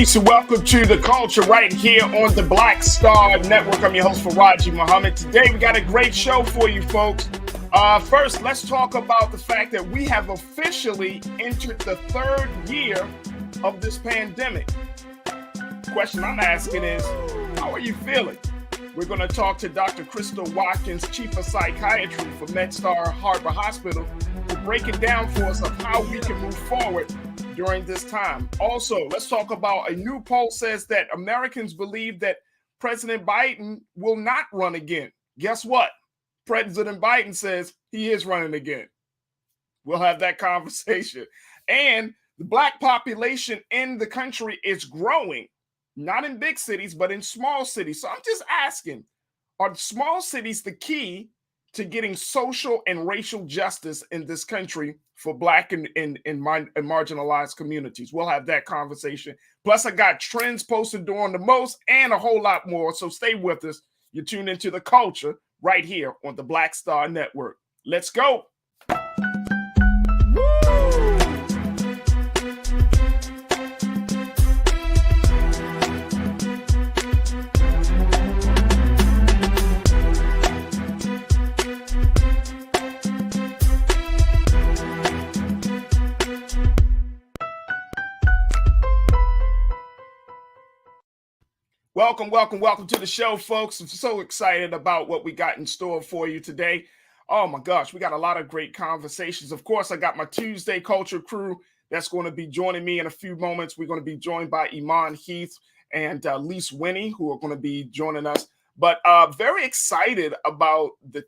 Peace and welcome to The Culture right here on the Black Star Network. I'm your host, Farajii Muhammad. Today we got a great show for you folks. First, let's talk about the fact that we have officially entered the third year of this pandemic. The question I'm asking is, how are you feeling? We're going to talk to Dr. Crystal Watkins, Chief of Psychiatry for MedStar Harbor Hospital, to break it down for us of how we can move forward during this time. Also, let's talk about a new poll says that Americans believe that President Biden will not run again. Guess what? President Biden says he is running again. We'll have that conversation. And the Black population in the country is growing, not in big cities, but in small cities. So I'm just asking, are small cities the key to getting social and racial justice in this country for Black and marginalized communities? We'll have that conversation. Plus, I got trends posted during the most and a whole lot more. So stay with us. You're tuned into The Culture right here on the Black Star Network. Let's go. Welcome to the show, folks. I'm so excited about what we got in store for you today. Oh my gosh, we got a lot of great conversations. Of course, I got my Tuesday Culture crew that's going to be joining me in a few moments. We're going to be joined by Iman Heath and Lise Winnie, who are going to be joining us. But very excited about the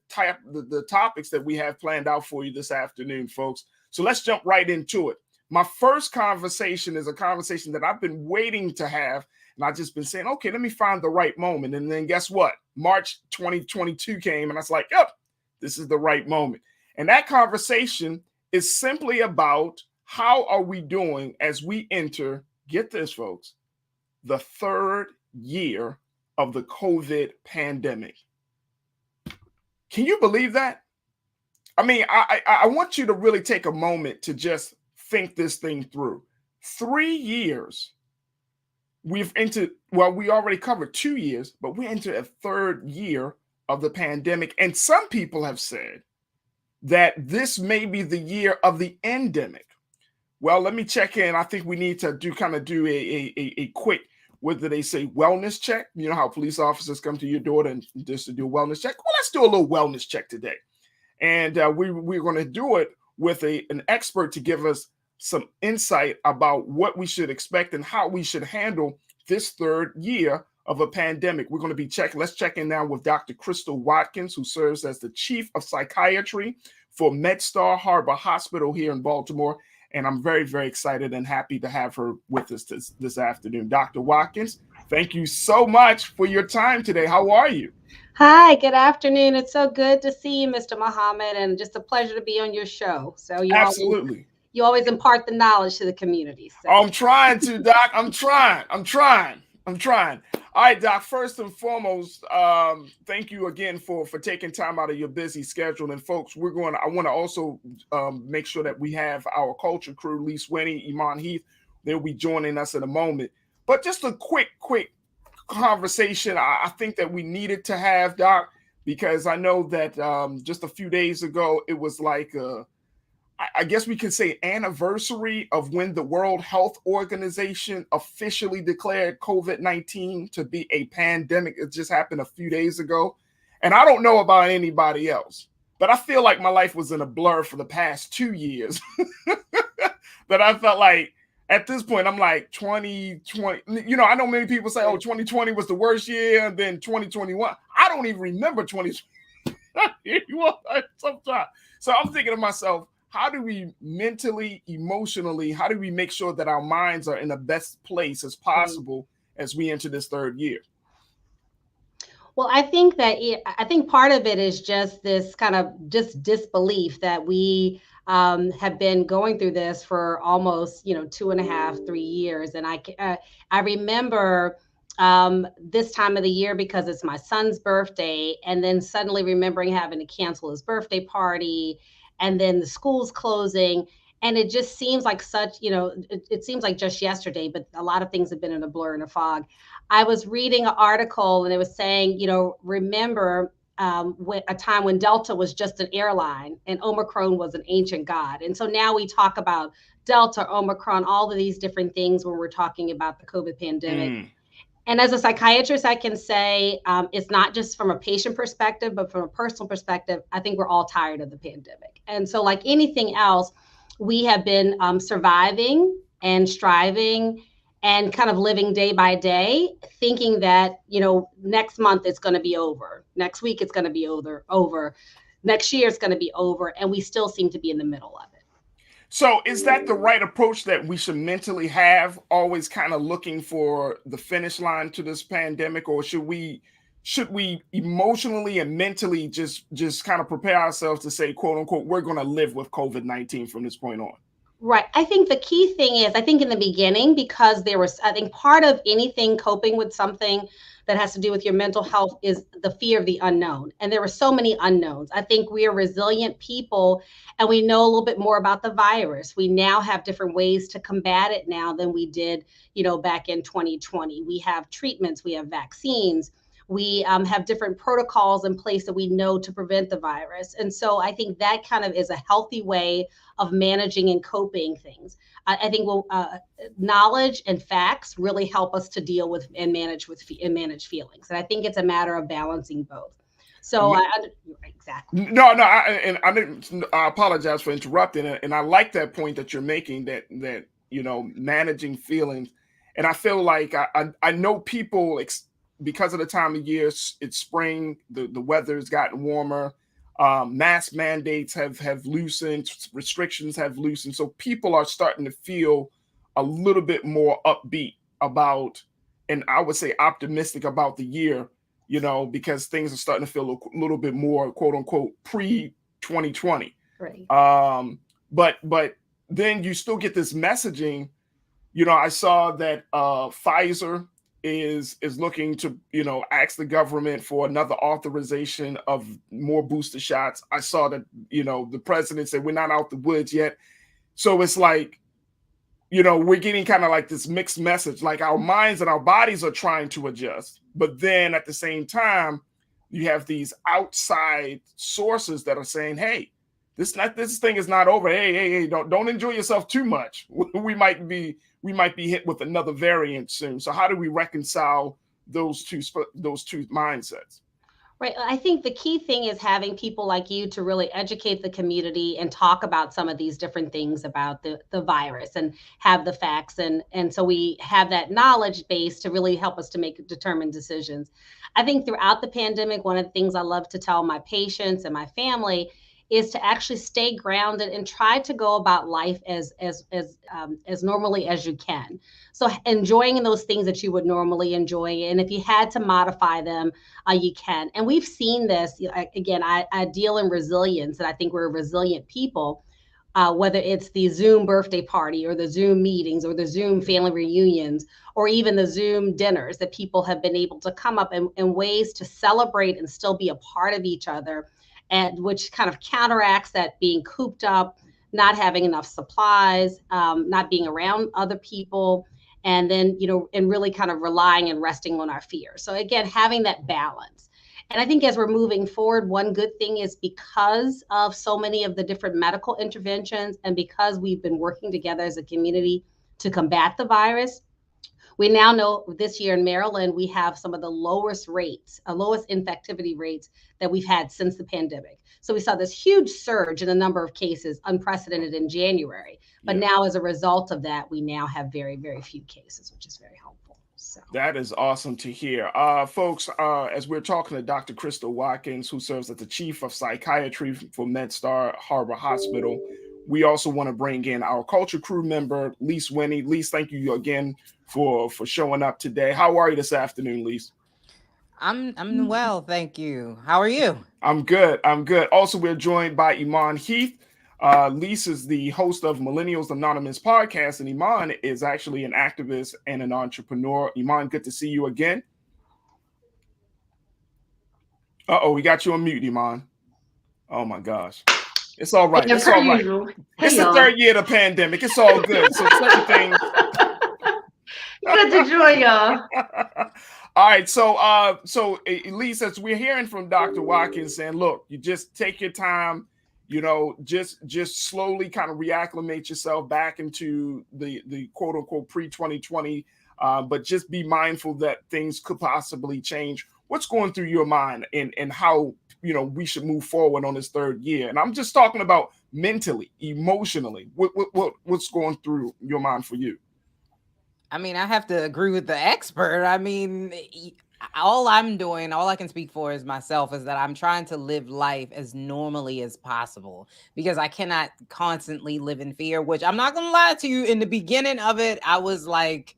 topics that we have planned out for you this afternoon, folks. So let's jump right into it. My first conversation is a conversation that I've been waiting to have. And I've just been saying, okay, let me find the right moment. And then guess what? March 2022 came and I was like, yep, this is the right moment. And that conversation is simply about how are we doing as we enter, get this, folks, the third year of the COVID pandemic. Can you believe that? I mean, I want you to really take a moment to just think this thing through. 3 years. We've entered, well, we already covered 2 years, but we entered a third year of the pandemic. And some people have said that this may be the year of the endemic. Well, let me check in. I think we need to do a quick, what do they say, wellness check? You know how police officers come to your door and just to do a wellness check? Well, let's do a little wellness check today. And we're going to do it with an expert to give us some insight about what we should expect and how we should handle this third year of a pandemic. We're going to be let's check in now with Dr. Crystal Watkins, who serves as the Chief of Psychiatry for MedStar Harbor Hospital here in Baltimore. And I'm very, very excited and happy to have her with us this afternoon. Dr. Watkins, thank you so much for your time today. How are you? Hi, good afternoon. It's so good to see you, Mr. Muhammad, and just a pleasure to be on your show. So Absolutely. You always impart the knowledge to the community. So. I'm trying to, Doc. I'm trying. All right, Doc, first and foremost, thank you again for taking time out of your busy schedule. And folks, I want to also make sure that we have our culture crew, Lise Winnie, Iman Heath. They'll be joining us in a moment. But just a quick conversation I think that we needed to have, Doc, because I know that just a few days ago, it was like I guess we could say anniversary of when the World Health Organization officially declared COVID-19 to be a pandemic. It just happened a few days ago. And I don't know about anybody else, but I feel like my life was in a blur for the past 2 years. That I felt like at this point, I'm like 2020. You know, I know many people say, oh, 2020 was the worst year. And then 2021. I don't even remember 2020. Sometimes. So I'm thinking to myself, how do we mentally, emotionally, how do we make sure that our minds are in the best place as possible as we enter this third year? Well, I think part of it is just this kind of just disbelief that we have been going through this for almost, 2.5, 3 years. And I remember this time of the year because it's my son's birthday, and then suddenly remembering having to cancel his birthday party, and then the schools closing. And it just seems like such, it seems like just yesterday, but a lot of things have been in a blur and a fog. I was reading an article and it was saying, remember a time when Delta was just an airline and Omicron was an ancient god. And so now we talk about Delta, Omicron, all of these different things when we're talking about the COVID pandemic. Mm. And as a psychiatrist, I can say it's not just from a patient perspective, but from a personal perspective, I think we're all tired of the pandemic. And so, like anything else, we have been surviving and striving and kind of living day by day, thinking that, next month it's going to be over. Next week it's going to be over. Next year it's going to be over. And we still seem to be in the middle of it. So is that the right approach that we should mentally have, always kind of looking for the finish line to this pandemic, or should we emotionally and mentally just kind of prepare ourselves to say, quote unquote, we're going to live with COVID-19 from this point on? Right. I think the key thing is, I think in the beginning, because I think part of anything coping with something that has to do with your mental health is the fear of the unknown. And there were so many unknowns. I think we are resilient people and we know a little bit more about the virus. We now have different ways to combat it now than we did, back in 2020. We have treatments, we have vaccines. We have different protocols in place that we know to prevent the virus. And so I think that kind of is a healthy way of managing and coping things. I think knowledge and facts really help us to deal with and manage feelings. And I think it's a matter of balancing both. So exactly. No, I apologize for interrupting, and I like that point that you're making, that managing feelings. And I feel like I know people, because of the time of year, it's spring, the weather's gotten warmer. Mask mandates have loosened, restrictions have loosened. So people are starting to feel a little bit more upbeat about, and I would say optimistic about the year, because things are starting to feel a little bit more, quote unquote, pre-2020. Right. But then you still get this messaging. I saw that Pfizer is looking to ask the government for another authorization of more booster shots. I saw that the president said we're not out the woods yet. So it's like we're getting kind of like this mixed message, like our minds and our bodies are trying to adjust, but then at the same time you have these outside sources that are saying, hey, this thing is not over. Hey, don't enjoy yourself too much. we might be hit with another variant soon. So how do we reconcile those two mindsets? Right. I think the key thing is having people like you to really educate the community and talk about some of these different things about the virus and have the facts. And so we have that knowledge base to really help us to make determined decisions. I think throughout the pandemic, one of the things I love to tell my patients and my family is to actually stay grounded and try to go about life as normally as you can. So enjoying those things that you would normally enjoy, and if you had to modify them, you can. And we've seen this. Again, I deal in resilience, and I think we're resilient people. Whether it's the Zoom birthday party or the Zoom meetings or the Zoom family reunions or even the Zoom dinners, that people have been able to come up in ways to celebrate and still be a part of each other, and which kind of counteracts that being cooped up, not having enough supplies, not being around other people, and then, and really kind of relying and resting on our fears. So again, having that balance. And I think as we're moving forward, one good thing is because of so many of the different medical interventions and because we've been working together as a community to combat the virus, we now know this year in Maryland, we have some of the lowest infectivity rates that we've had since the pandemic. So we saw this huge surge in the number of cases, unprecedented in January. But now as a result of that, we now have very, very few cases, which is very helpful. So that is awesome to hear. Folks, as we're talking to Dr. Crystal Watkins, who serves as the Chief of Psychiatry for MedStar Harbor Hospital, we also want to bring in our culture crew member, Lise Winnie. Lise, thank you again for showing up today. How are you this afternoon, Lise? I'm well, thank you. How are you? I'm good. Also, we're joined by Iman Heath. Lise is the host of Millennials Anonymous podcast, and Iman is actually an activist and an entrepreneur. Iman, good to see you again. We got you on mute, Iman. Oh my gosh. It's all right. And It's per all right. usual, hey It's the y'all. third year of the pandemic. It's all good. So certain things. Good to join y'all. All right. So Elise, as we're hearing from Dr. Watkins saying, look, you just take your time, just slowly kind of reacclimate yourself back into the quote unquote pre 2020, but just be mindful that things could possibly change. What's going through your mind and how we should move forward on this third year? And I'm just talking about mentally, emotionally. What's going through your mind for you? I mean, I have to agree with the expert. I mean, all I'm doing, all I can speak for is myself, is that I'm trying to live life as normally as possible because I cannot constantly live in fear, which I'm not going to lie to you. In the beginning of it, I was like,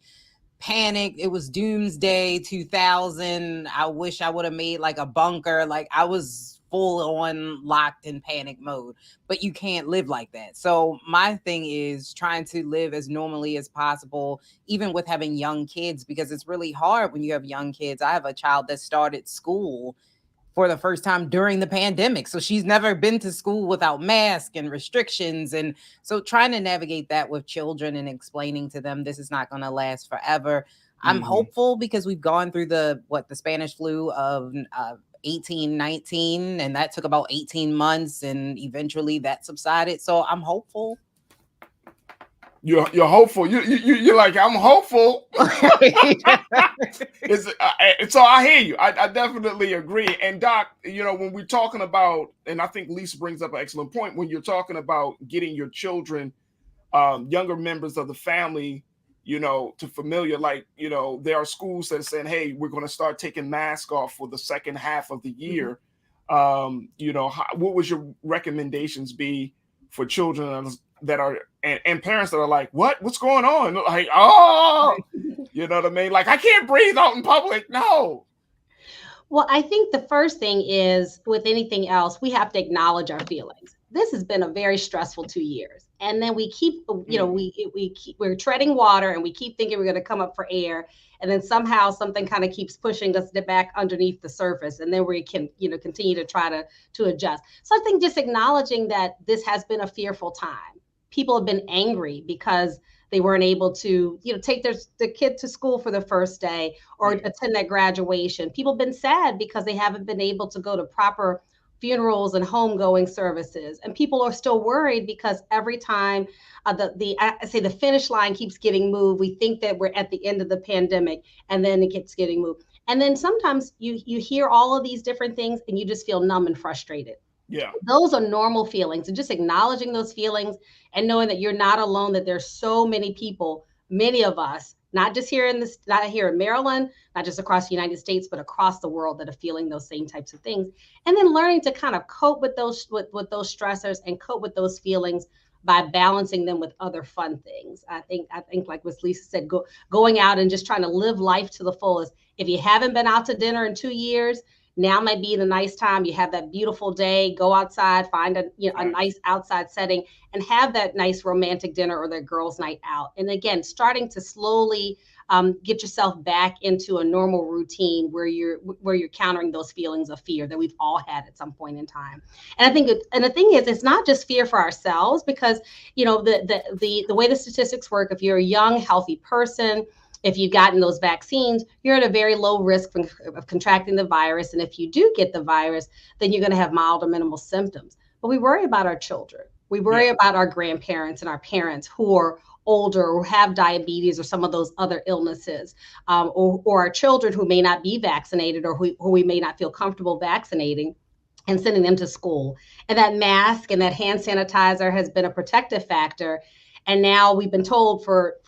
panicked. It was doomsday 2000. I wish I would have made like a bunker. Like I was full on locked in panic mode, but you can't live like that. So my thing is trying to live as normally as possible, even with having young kids, because it's really hard when you have young kids. I have a child that started school for the first time during the pandemic. So she's never been to school without masks and restrictions. And so trying to navigate that with children and explaining to them this is not going to last forever. I'm hopeful because we've gone through the Spanish flu of 1819, and that took about 18 months and eventually that subsided. So I'm hopeful. You're hopeful. You're like, I'm hopeful. So I hear you. I definitely agree. And Doc, when we're talking about, and I think Lisa brings up an excellent point, when you're talking about getting your children, younger members of the family, to familiar, like, there are schools that are saying, hey, we're going to start taking masks off for the second half of the year. What would your recommendations be for children that are and parents that are like, what's going on? Like, you know what I mean? Like, I can't breathe out in public. No. Well, I think the first thing is, with anything else, we have to acknowledge our feelings. This has been a very stressful 2 years. And then we keep, we're treading water and we keep thinking we're going to come up for air. And then somehow something kind of keeps pushing us back underneath the surface. And then we can, continue to try to adjust. So I think just acknowledging that this has been a fearful time. People have been angry because they weren't able to, take their kid to school for the first day or attend that graduation. People have been sad because they haven't been able to go to proper funerals and homegoing services. And people are still worried because every time the finish line keeps getting moved, we think that we're at the end of the pandemic and then it keeps getting moved. And then sometimes you hear all of these different things and you just feel numb and frustrated. Yeah. Those are normal feelings, and just acknowledging those feelings and knowing that you're not alone, that there's so many people, many of us, not here in Maryland, not just across the United States, but across the world, that are feeling those same types of things. And then learning to kind of cope with those stressors and cope with those feelings by balancing them with other fun things. I think like what Lisa said, going out and just trying to live life to the fullest. If you haven't been out to dinner in 2 years, now might be the nice time. You have that beautiful day, go outside, find a nice outside setting and have that nice romantic dinner or that girls' night out. And again, starting to slowly get yourself back into a normal routine where you're countering those feelings of fear that we've all had at some point in time. And I think, and the thing is, it's not just fear for ourselves, because the way the statistics work, if you're a young, healthy person, if you've gotten those vaccines, you're at a very low risk of contracting the virus. And if you do get the virus, then you're going to have mild or minimal symptoms. But we worry about our children. We worry about our grandparents and our parents who are older or have diabetes or some of those other illnesses, or our children who may not be vaccinated or who we may not feel comfortable vaccinating and sending them to school. And that mask and that hand sanitizer has been a protective factor. And now we've been told for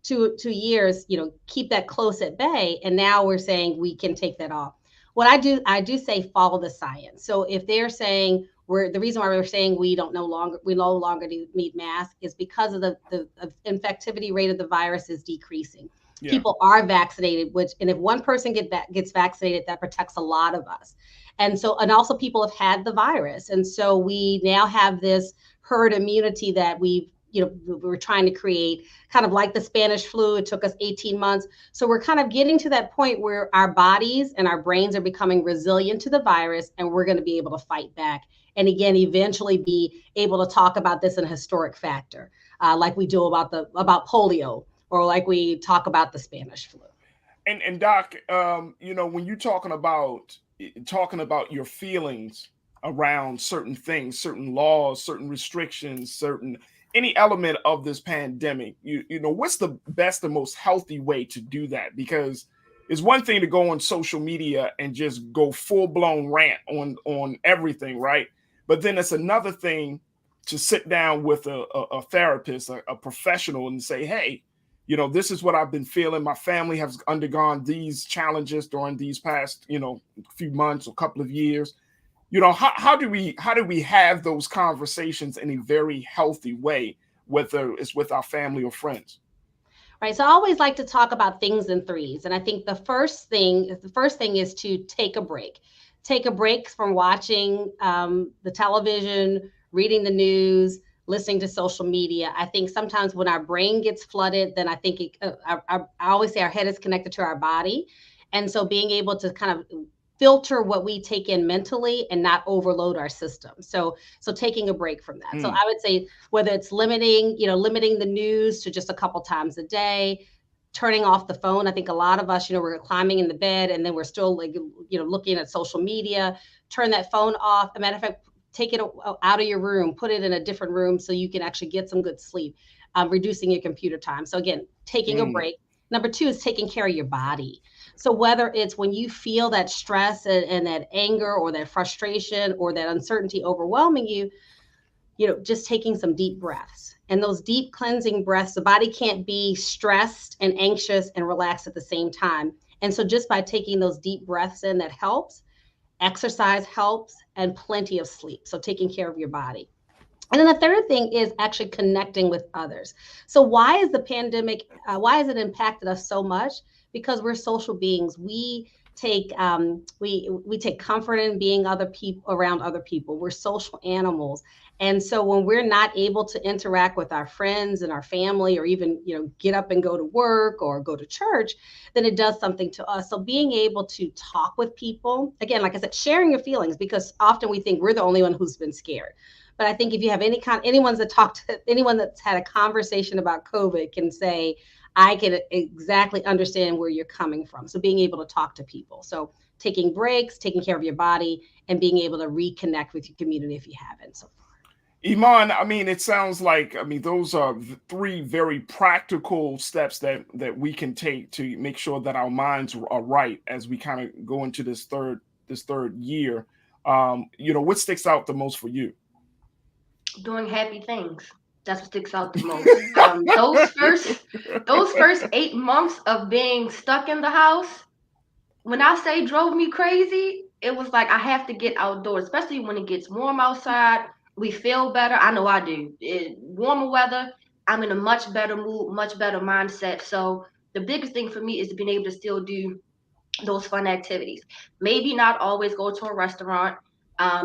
2 years, keep that close at bay. And now we're saying we can take that off. What I do say, follow the science. So if they're saying the reason why we're saying we no longer need masks is because of the infectivity rate of the virus is decreasing. Yeah. People are vaccinated, and if one person gets vaccinated, that protects a lot of us. And also people have had the virus. And so we now have this herd immunity that we've we were trying to create kind of like the Spanish flu. It took us 18 months. So we're kind of getting to that point where our bodies and our brains are becoming resilient to the virus, and we're going to be able to fight back. And again, eventually be able to talk about this in a historic factor, like we do about polio, or like we talk about the Spanish flu. And Doc, when you're talking about your feelings around certain things, certain laws, certain restrictions, certain any element of this pandemic, what's the best and most healthy way to do that? Because it's one thing to go on social media and just go full blown rant on everything, right? But then it's another thing to sit down with a therapist, a professional, and say, hey, this is what I've been feeling. My family has undergone these challenges during these past, few months or couple of years. How do we have those conversations in a very healthy way, whether it's with our family or friends? Right. So I always like to talk about things in threes. And I think the first thing is to take a break. Take a break from watching the television, reading the news, listening to social media. I think sometimes when our brain gets flooded, then I think I always say our head is connected to our body. And so being able to kind of filter what we take in mentally and not overload our system. So taking a break from that. So I would say whether it's limiting the news to just a couple times a day, turning off the phone. I think a lot of us, we're climbing in the bed and then we're still looking at social media. Turn that phone off. As a matter of fact, take it out of your room, put it in a different room so you can actually get some good sleep, reducing your computer time. So again, taking a break. Number two is taking care of your body. So whether it's when you feel that stress and that anger or that frustration or that uncertainty overwhelming you, just taking some deep breaths. And those deep cleansing breaths, the body can't be stressed and anxious and relaxed at the same time. And so just by taking those deep breaths in, that helps. Exercise helps, and plenty of sleep. So taking care of your body. And then the third thing is actually connecting with others. So why is the pandemic, why has it impacted us so much? Because we're social beings. We take comfort in being around other people. We're social animals. And so when we're not able to interact with our friends and our family, or even, get up and go to work or go to church, then it does something to us. So being able to talk with people, again, like I said, sharing your feelings, because often we think we're the only one who's been scared. But I think if you have anyone that's had a conversation about COVID can say, I can exactly understand where you're coming from. So being able to talk to people. So taking breaks, taking care of your body, and being able to reconnect with your community if you haven't so far. Iman, it sounds like, those are three very practical steps that we can take to make sure that our minds are right as we kind of go into this third year. What sticks out the most for you? Doing happy things. That's what sticks out the most. Those first 8 months of being stuck in the house, when I say drove me crazy, it was like I have to get outdoors, especially when it gets warm outside. We feel better. I know I do. Warmer weather, I'm in a much better mood, much better mindset. So the biggest thing for me is being able to still do those fun activities. Maybe not always go to a restaurant.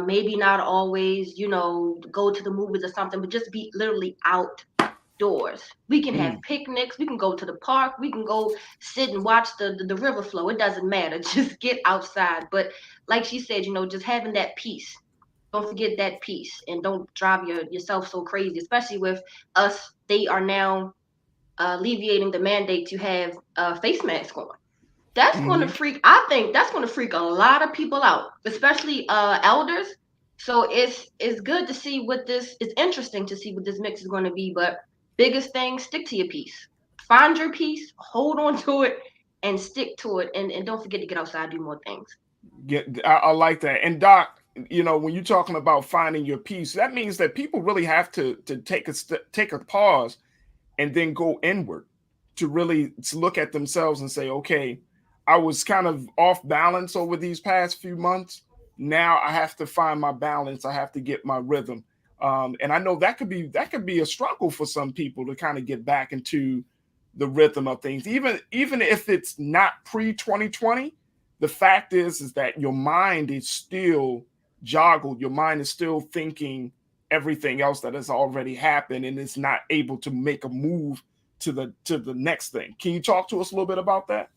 Maybe not always, go to the movies or something, but just be literally outdoors. We can have picnics. We can go to the park. We can go sit and watch the river flow. It doesn't matter. Just get outside. But like she said, just having that peace. Don't forget that peace, and don't drive yourself so crazy, especially with us. They are now alleviating the mandate to have face masks on. That's going to freak. I think that's going to freak a lot of people out, especially elders. So it's good to see what this. It's interesting to see what this mix is going to be. But biggest thing, stick to your piece. Find your piece, hold on to it, and stick to it. And don't forget to get outside, do more things. I like that. And Doc, when you're talking about finding your piece, that means that people really have to take a pause and then go inward to really look at themselves and say, okay, I was kind of off balance over these past few months. Now I have to find my balance. I have to get my rhythm. And I know that could be a struggle for some people to kind of get back into the rhythm of things. Even if it's not pre-2020, the fact is that your mind is still joggled. Your mind is still thinking everything else that has already happened and is not able to make a move to the next thing. Can you talk to us a little bit about that?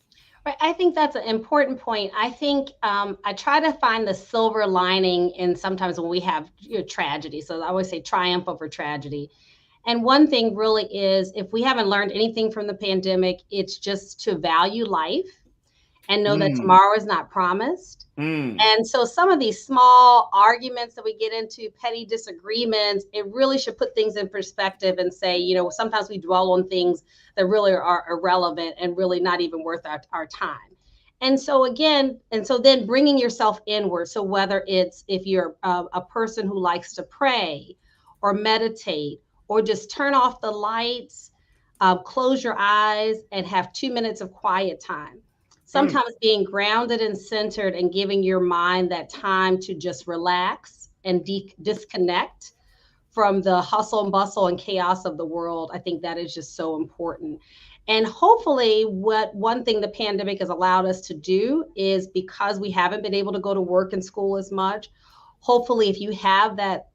Right. I think that's an important point. I think I try to find the silver lining in sometimes when we have tragedy. So I always say triumph over tragedy. And one thing really is if we haven't learned anything from the pandemic, it's just to value life and know that tomorrow is not promised. And so some of these small arguments that we get into, petty disagreements, it really should put things in perspective and say, sometimes we dwell on things that really are irrelevant and really not even worth our time. And so then bringing yourself inward. So whether it's if you're a person who likes to pray or meditate or just turn off the lights, close your eyes and have 2 minutes of quiet time. Sometimes being grounded and centered and giving your mind that time to just relax and disconnect from the hustle and bustle and chaos of the world. I think that is just so important. And hopefully one thing the pandemic has allowed us to do is because we haven't been able to go to work and school as much, hopefully if you have that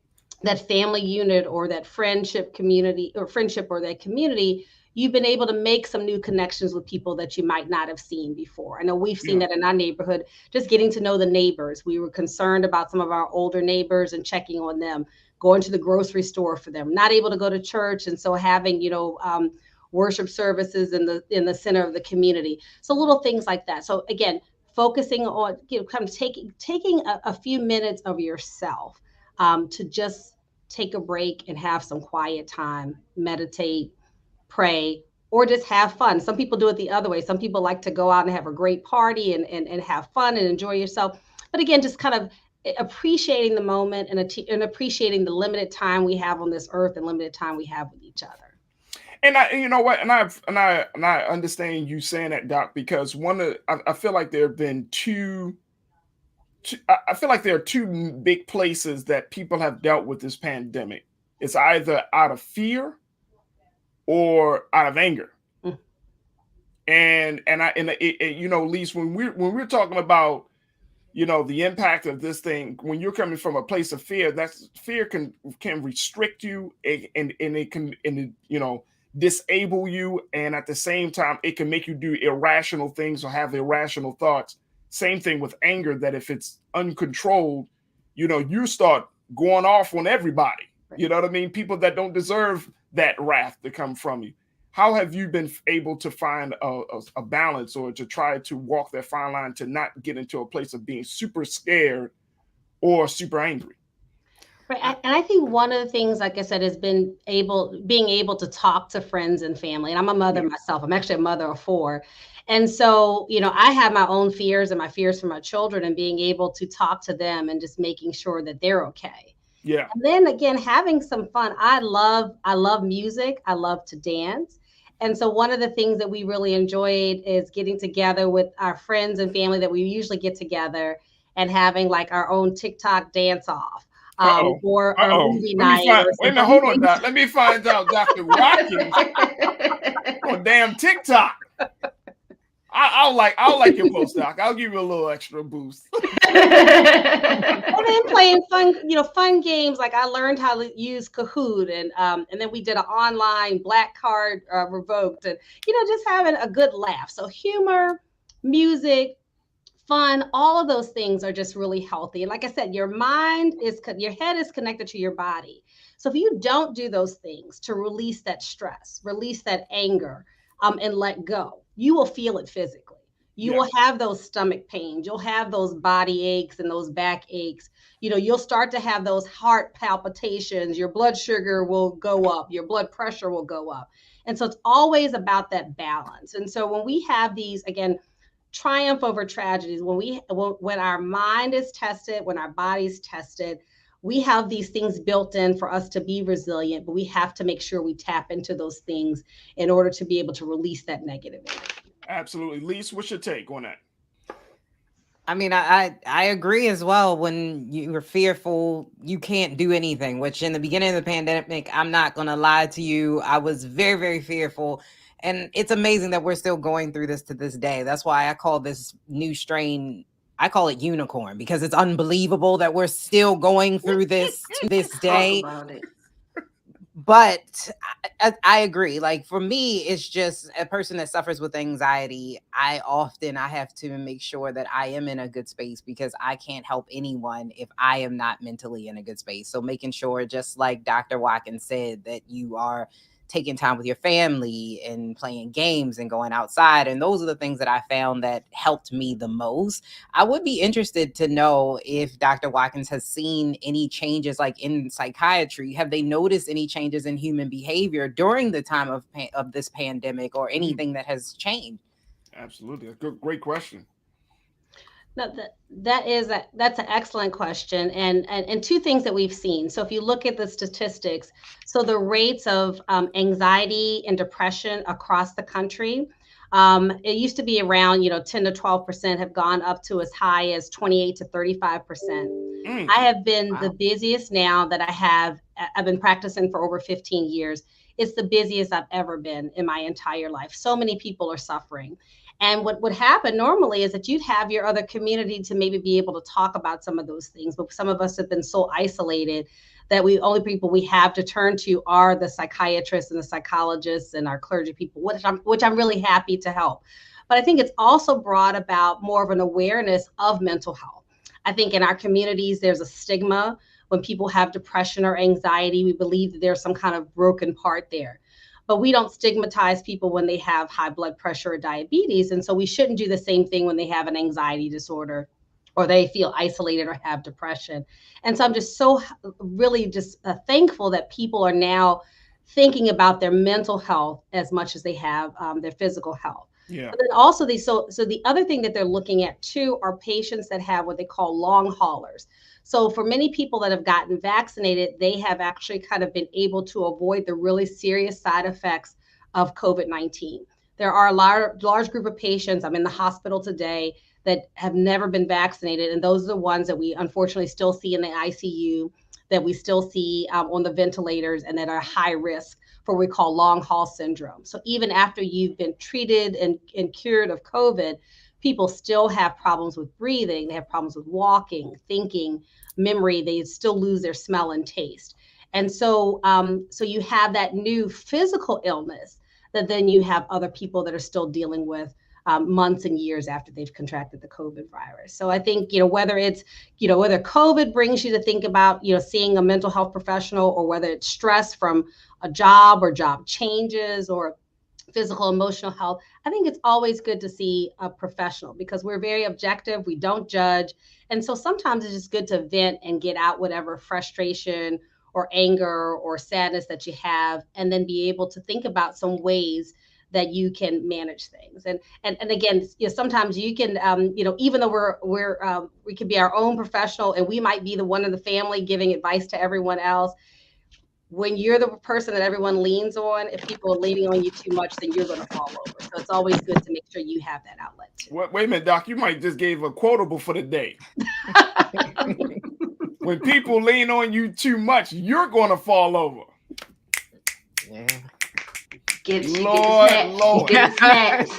family unit or that friendship community or that community, you've been able to make some new connections with people that you might not have seen before. I know we've seen that in our neighborhood, just getting to know the neighbors. We were concerned about some of our older neighbors and checking on them, going to the grocery store for them, not able to go to church. And so having, worship services in the center of the community. So little things like that. So again, focusing on, kind of taking a few minutes of yourself to just take a break and have some quiet time, meditate, pray, or just have fun. Some people do it the other way. Some people like to go out and have a great party and have fun and enjoy yourself. But again, just kind of appreciating the moment and appreciating the limited time we have on this earth and limited time we have with each other. And I understand you saying that, Doc, because I feel like there have been I feel like there are two big places that people have dealt with this pandemic. It's either out of fear or out of anger. And Lise, when we're talking about, the impact of this thing, when you're coming from a place of fear, that fear can restrict you and it can disable you. And at the same time, it can make you do irrational things or have irrational thoughts. Same thing with anger, that if it's uncontrolled, you start going off on everybody. You know what I mean? People that don't deserve that wrath to come from you. How have you been able to find a balance or to try to walk that fine line to not get into a place of being super scared or super angry? Right. And I think one of the things, like I said, has been being able to talk to friends and family. And I'm a mother myself. I'm actually a mother of 4. And so, I have my own fears and my fears for my children, and being able to talk to them and just making sure that they're okay. Yeah. And then again, having some fun. I love music. I love to dance. And so one of the things that we really enjoyed is getting together with our friends and family that we usually get together and having like our own TikTok dance off. Or a movie night. Wait a minute, hold on, Doc. Let me find out Dr. Watkins on damn TikTok. I'll like your post, Doc. I'll give you a little extra boost. And then playing fun games. Like I learned how to use Kahoot, and then we did an online black card revoked, and just having a good laugh. So humor, music, fun, all of those things are just really healthy. And like I said, your head is connected to your body. So if you don't do those things to release that stress, release that anger, and let go, you will feel it physically. You will have those stomach pains. You'll have those body aches and those back aches. You'll start to have those heart palpitations. Your blood sugar will go up. Your blood pressure will go up. And so it's always about that balance. And so when we have these, again, triumph over tragedies, when our mind is tested, when our body's tested, we have these things built in for us to be resilient, but we have to make sure we tap into those things in order to be able to release that negative energy. Absolutely. Lise, what's your take on that? I mean, I agree as well. When you're fearful, you can't do anything, which in the beginning of the pandemic, I'm not going to lie to you, I was very, very fearful. And it's amazing that we're still going through this to this day. That's why I call this new strain, I call it unicorn because it's unbelievable that we're still going through this to this day. Talk about it. But I agree. Like for me, it's just a person that suffers with anxiety. I have to make sure that I am in a good space because I can't help anyone if I am not mentally in a good space. So making sure, just like Dr. Watkins said, that you are taking time with your family and playing games and going outside. And those are the things that I found that helped me the most. I would be interested to know if Dr. Watkins has seen any changes like in psychiatry. Have they noticed any changes in human behavior during the time of this pandemic or anything that has changed? Absolutely. A great question. No, that's an excellent question, and two things that we've seen. So if you look at the statistics, so the rates of anxiety and depression across the country, it used to be around 10 to 12%, have gone up to as high as 28 to 35%. I have been the busiest now that I've been practicing for over 15 years. It's the busiest I've ever been in my entire life. So many people are suffering. And what would happen normally is that you'd have your other community to maybe be able to talk about some of those things. But some of us have been so isolated that only people we have to turn to are the psychiatrists and the psychologists and our clergy people, which I'm really happy to help. But I think it's also brought about more of an awareness of mental health. I think in our communities, there's a stigma when people have depression or anxiety. We believe that there's some kind of broken part there. But we don't stigmatize people when they have high blood pressure or diabetes. And so we shouldn't do the same thing when they have an anxiety disorder or they feel isolated or have depression. And so I'm just so really just thankful that people are now thinking about their mental health as much as they have their physical health. Yeah. But then also so the other thing that they're looking at too are patients that have what they call long haulers. So for many people that have gotten vaccinated, they have actually kind of been able to avoid the really serious side effects of COVID-19. There are a large group of patients, I'm in the hospital today, that have never been vaccinated. And those are the ones that we unfortunately still see in the ICU, that we still see on the ventilators, and that are high risk for what we call long haul syndrome. So even after you've been treated and cured of COVID, people still have problems with breathing. They have problems with walking, thinking, memory. They still lose their smell and taste. And so, so you have that new physical illness that then you have other people that are still dealing with months and years after they've contracted the COVID virus. So I think, whether it's, whether COVID brings you to think about, seeing a mental health professional, or whether it's stress from a job or job changes or physical, emotional health, I think it's always good to see a professional because we're very objective. We don't judge. And so sometimes it's just good to vent and get out whatever frustration or anger or sadness that you have, and then be able to think about some ways that you can manage things. And again, sometimes you can, even though we can be our own professional and we might be the one in the family giving advice to everyone else, when you're the person that everyone leans on, if people are leaning on you too much, then you're going to fall over. So it's always good to make sure you have that outlet too. Wait a minute, Doc. You might just gave a quotable for the day. When people lean on you too much, you're going to fall over. Yeah. Lord. Get snacks.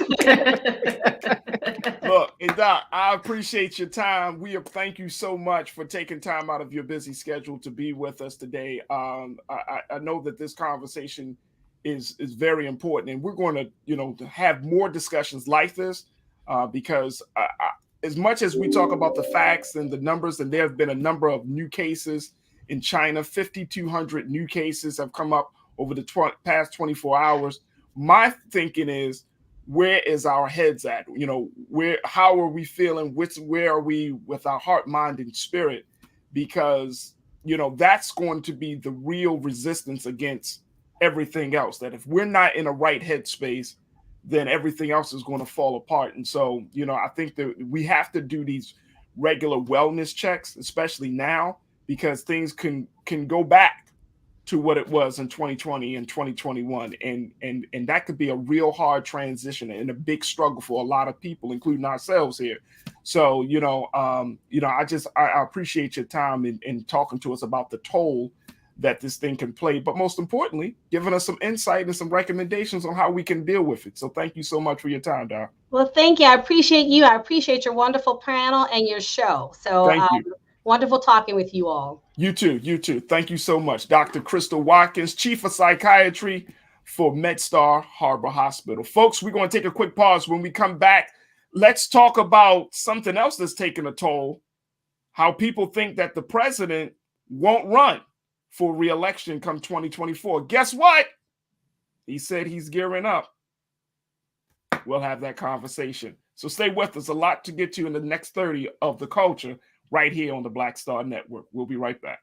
Look, and Doc, I appreciate your time. Thank you so much for taking time out of your busy schedule to be with us today. I know that this conversation is very important, and we're going to, to have more discussions like this because as much as we talk about the facts and the numbers, and there have been a number of new cases in China, 5,200 new cases have come up over the past 24 hours. My thinking is, where is our heads at? How are we feeling? Where are we with our heart, mind, and spirit? Because, that's going to be the real resistance against everything else. That if we're not in a right headspace, then everything else is going to fall apart. And so, I think that we have to do these regular wellness checks, especially now, because things can go back to what it was in 2020 and 2021. And that could be a real hard transition and a big struggle for a lot of people, including ourselves here. So, I appreciate your time in talking to us about the toll that this thing can play, but most importantly, giving us some insight and some recommendations on how we can deal with it. So thank you so much for your time, Doc. Well, thank you. I appreciate you. I appreciate your wonderful panel and your show. So Thank you. Wonderful talking with you all. You too. You too. Thank you so much. Dr. Crystal Watkins, Chief of Psychiatry for MedStar Harbor Hospital. Folks, we're going to take a quick pause. When we come back, let's talk about something else that's taking a toll, how people think that the president won't run for re-election come 2024. Guess what? He said he's gearing up. We'll have that conversation. So stay with us. A lot to get to in the next 30 of The Culture right here on the Black Star Network. We'll be right back.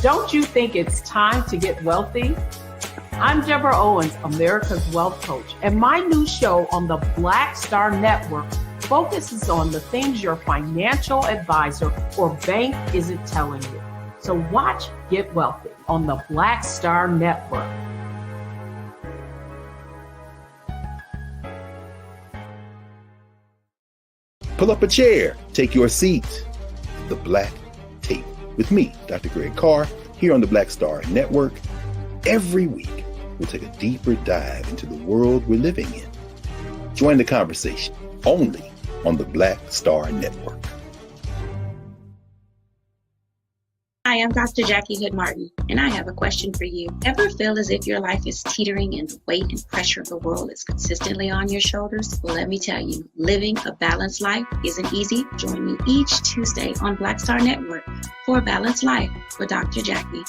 Don't you think it's time to get wealthy? I'm Deborah Owens, America's Wealth Coach, and my new show on the Black Star Network focuses on the things your financial advisor or bank isn't telling you. So watch Get Wealthy on the Black Star Network. Pull up a chair, take your seat. The Black Tape with me, Dr. Greg Carr, here on the Black Star Network. Every week, we'll take a deeper dive into the world we're living in. Join the conversation only on the Black Star Network. Hi, I'm Dr. Jackie Hood Martin, and I have a question for you. Ever feel as if your life is teetering and the weight and pressure of the world is consistently on your shoulders? Well, let me tell you, living a balanced life isn't easy. Join me each Tuesday on Black Star Network for A Balanced Life with Dr. Jackie.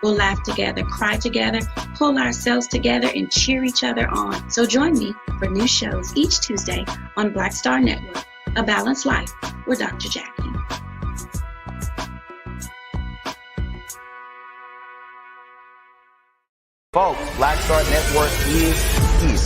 We'll laugh together, cry together, pull ourselves together, and cheer each other on. So join me for new shows each Tuesday on Black Star Network, A Balanced Life with Dr. Jackie. Folks, Black Star Network is here.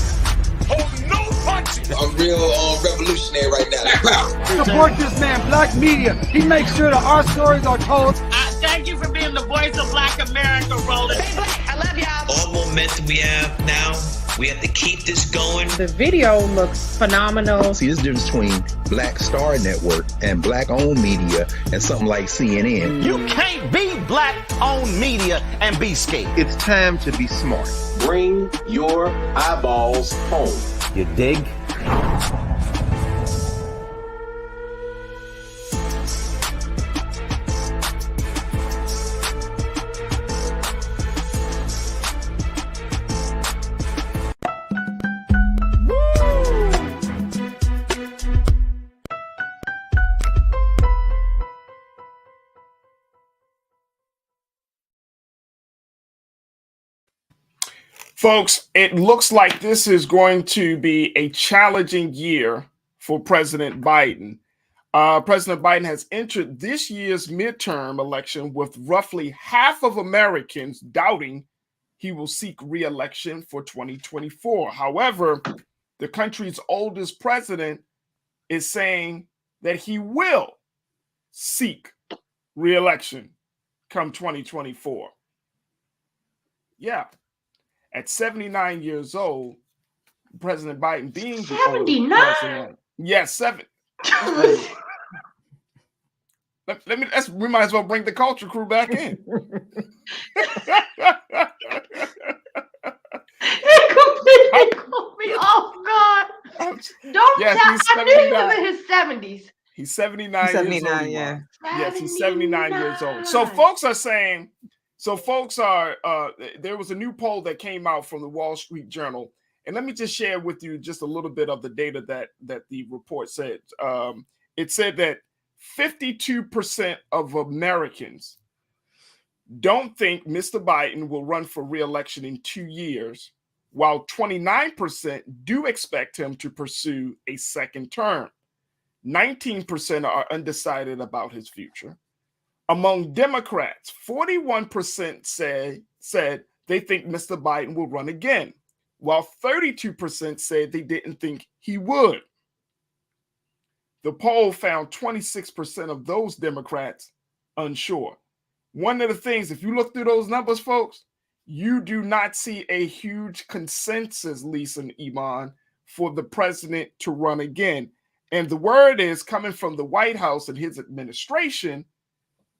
Oh, no punches! I'm real revolutionary right now. Support this man, Black Media. He makes sure that our stories are told. Thank you for being the voice of Black America, Roland. Stay black. I love y'all. All momentum we have now, we have to keep this going. The video looks phenomenal. See, there's a difference between Black Star Network and Black-owned media and something like CNN. You can't be Black-owned media and be scared. It's time to be smart. Bring your eyeballs home. You dig? Folks, it looks like this is going to be a challenging year for President Biden. President Biden has entered this year's midterm election with roughly half of Americans doubting he will seek re-election for 2024. However, the country's oldest president is saying that he will seek re-election come 2024. Yeah. At 79 years old, President Biden being the 79? oldest president. Yes, 7. we might as well bring the culture crew back in. He completely caught me off guard. Don't tell. I knew he was in his 70s. He's 79 years old. Yeah. Yes, he's 79 years old. So folks are saying, there was a new poll that came out from the Wall Street Journal. And let me just share with you just a little bit of the data that the report said. It said that 52% of Americans don't think Mr. Biden will run for re-election in 2 years, while 29% do expect him to pursue a second term. 19% are undecided about his future. Among Democrats, 41% said they think Mr. Biden will run again, while 32% said they didn't think he would. The poll found 26% of those Democrats unsure. One of the things, if you look through those numbers, folks, you do not see a huge consensus, Lisa and Iman, for the president to run again. And the word is coming from the White House and his administration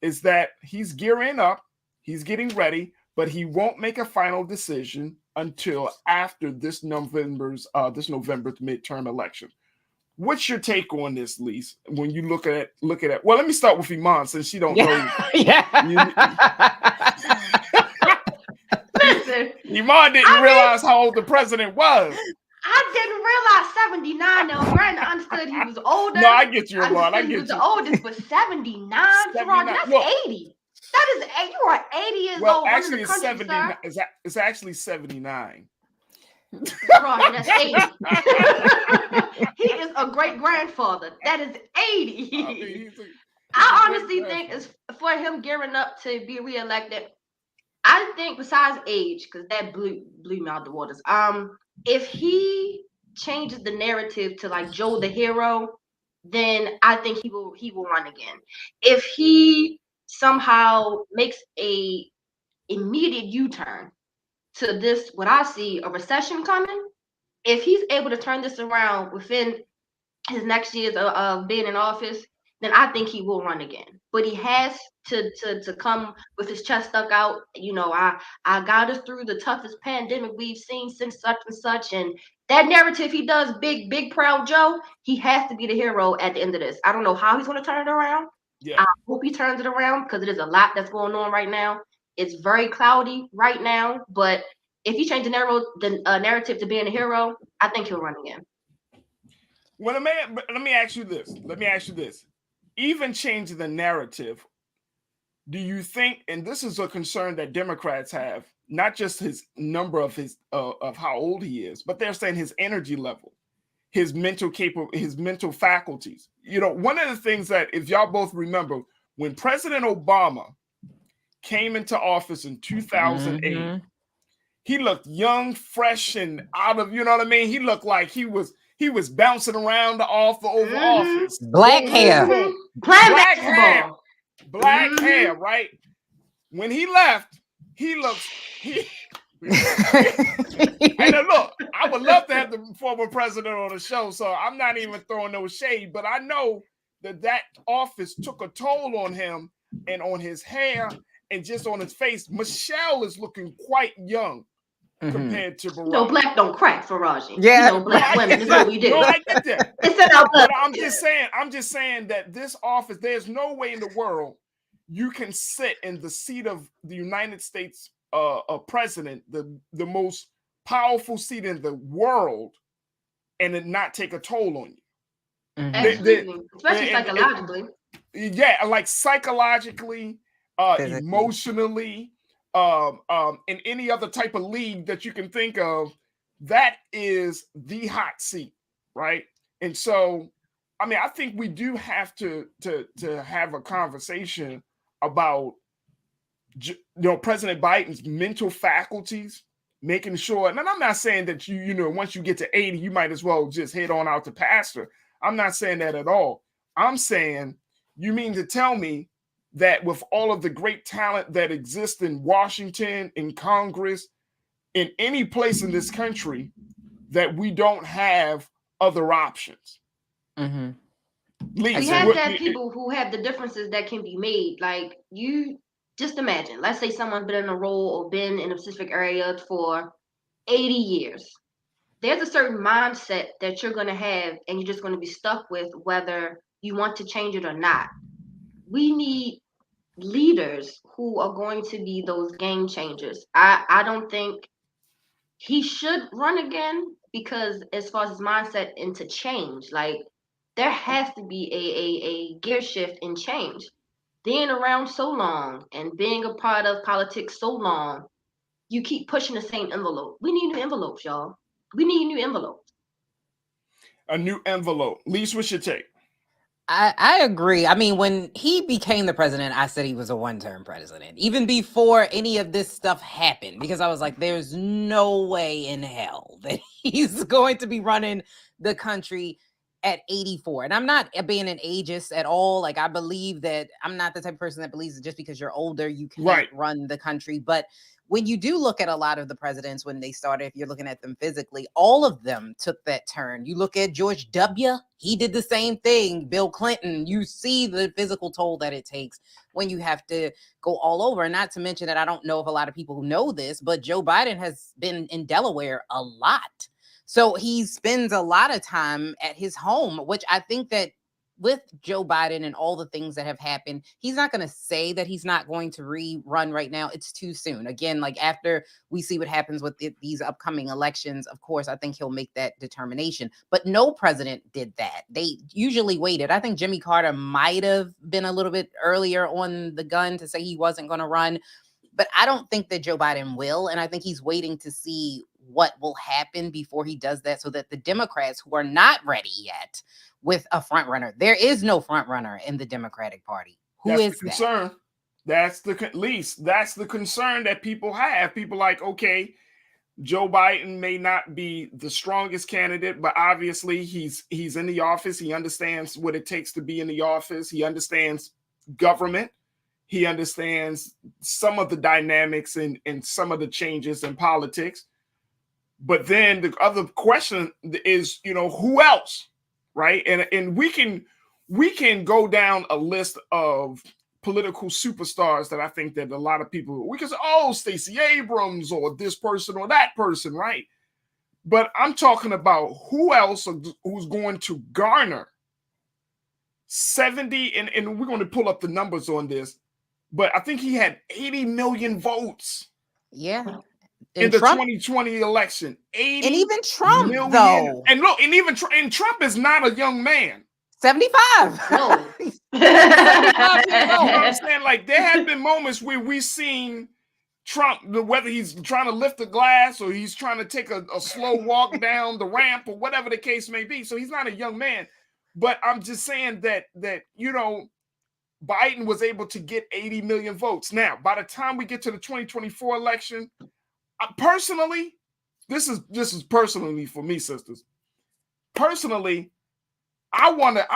is that he's gearing up, he's getting ready, but he won't make a final decision until after this November's midterm election. What's your take on this, Lise? When you look at it, well, let me start with Iman since she don't know. Listen, Iman didn't realize how old the president was. I didn't realize 79. Now, Brandon understood he was older. No, I get you, Iman. I get you. He was the oldest, but 79, Farajii, that's 80. That is 80. You are 80 years old. Well, actually, it's 79. It's actually 79. Farajii, that's 80. He is a great grandfather. That is 80. I honestly think it's for him gearing up to be reelected. I think besides age, because that blew me out the waters. If he changes the narrative to like Joe the hero, then I think he will run again. If he somehow makes a immediate U-turn to this, what I see, a recession coming, if he's able to turn this around within his next years of being in office, then I think he will run again. But he has to come with his chest stuck out. You know, I got us through the toughest pandemic we've seen since such and such. And that narrative he does, big proud Joe, he has to be the hero at the end of this. I don't know how he's going to turn it around. Yeah. I hope he turns it around because it is a lot that's going on right now. It's very cloudy right now. But if he changes the narrative to being a hero, I think he'll run again. Well, let me ask you this. Even changing the narrative, do you think, and this is a concern that Democrats have, not just his number of how old he is, but they're saying his energy level, his mental faculties. You know, one of the things that, if y'all both remember, when President Obama came into office in 2008, he looked young, fresh, and out of, you know what I mean? He looked like he was bouncing around the Oval Office. Black hair. Black hair, right? When he left, he looks. And look, I would love to have the former president on the show, so I'm not even throwing no shade, but I know that office took a toll on him and on his hair and just on his face. Michelle is looking quite young compared to Barack. No, black don't crack, Farajii. Yeah, you know, black women is what we do. No, I get that. But I'm just saying that this office, there's no way in the world you can sit in the seat of the United States president, the most powerful seat in the world, and it not take a toll on you. Absolutely. Especially psychologically. Yeah, like psychologically, emotionally, in any other type of league that you can think of, that is the hot seat, right? And so, I mean, I think we do have to have a conversation about, you know, President Biden's mental faculties, making sure. And I'm not saying that you know, once you get to 80, you might as well just head on out to pastor. I'm not saying that at all. I'm saying, you mean to tell me that with all of the great talent that exists in Washington, in Congress, in any place in this country, that we don't have other options? Lisa, we have to have people who have the differences that can be made. Like, you just imagine, let's say someone's been in a role or been in a specific area for 80 years. There's a certain mindset that you're going to have, and you're just going to be stuck with whether you want to change it or not. We need leaders who are going to be those game changers. I don't think he should run again, because as far as his mindset into change, like, there has to be a gear shift in change. Being around so long and being a part of politics so long, you keep pushing the same envelope. We need new envelopes, y'all. We need new envelopes. A new envelope. Lisa, what's your take? I agree. I mean, when he became the president, I said he was a one-term president, even before any of this stuff happened, because I was like, there's no way in hell that he's going to be running the country at 84. And I'm not being an ageist at all. Like, I believe that I'm not the type of person that believes that just because you're older, you can't run the country. But when you do look at a lot of the presidents, when they started, if you're looking at them physically, all of them took that turn. You look at George W., he did the same thing. Bill Clinton, you see the physical toll that it takes when you have to go all over. And not to mention that I don't know if a lot of people who know this, but Joe Biden has been in Delaware a lot. So he spends a lot of time at his home, which I think that with Joe Biden and all the things that have happened, he's not going to say that he's not going to rerun right now. It's too soon. Again, like, after we see what happens with these upcoming elections, of course, I think he'll make that determination. But no president did that. They usually waited. I think Jimmy Carter might have been a little bit earlier on the gun to say he wasn't going to run. But I don't think that Joe Biden will. And I think he's waiting to see what will happen before he does that, so that the Democrats, who are not ready yet with a front runner, there is no front runner in the Democratic Party. That's the concern. That's the concern that people have. People like, okay, Joe Biden may not be the strongest candidate, but obviously he's in the office. He understands what it takes to be in the office. He understands government. He understands some of the dynamics and some of the changes in politics. But then the other question is, who else, right? And we can go down a list of political superstars that I think that a lot of people, we can say, oh, Stacey Abrams or this person or that person, right? But I'm talking about who else who's going to garner 70, and we're going to pull up the numbers on this, but I think he had 80 million votes. Yeah. In the 2020 election. 80 and even Trump, million. though. And look, and Trump is not a young man. 75. No. 75 years old. I'm saying, like, there have been moments where we've seen Trump, whether he's trying to lift a glass or he's trying to take a slow walk down the ramp or whatever the case may be. So he's not a young man. But I'm just saying that Biden was able to get 80 million votes. Now, by the time we get to the 2024 election, personally, this is personally for me, sisters. Personally, I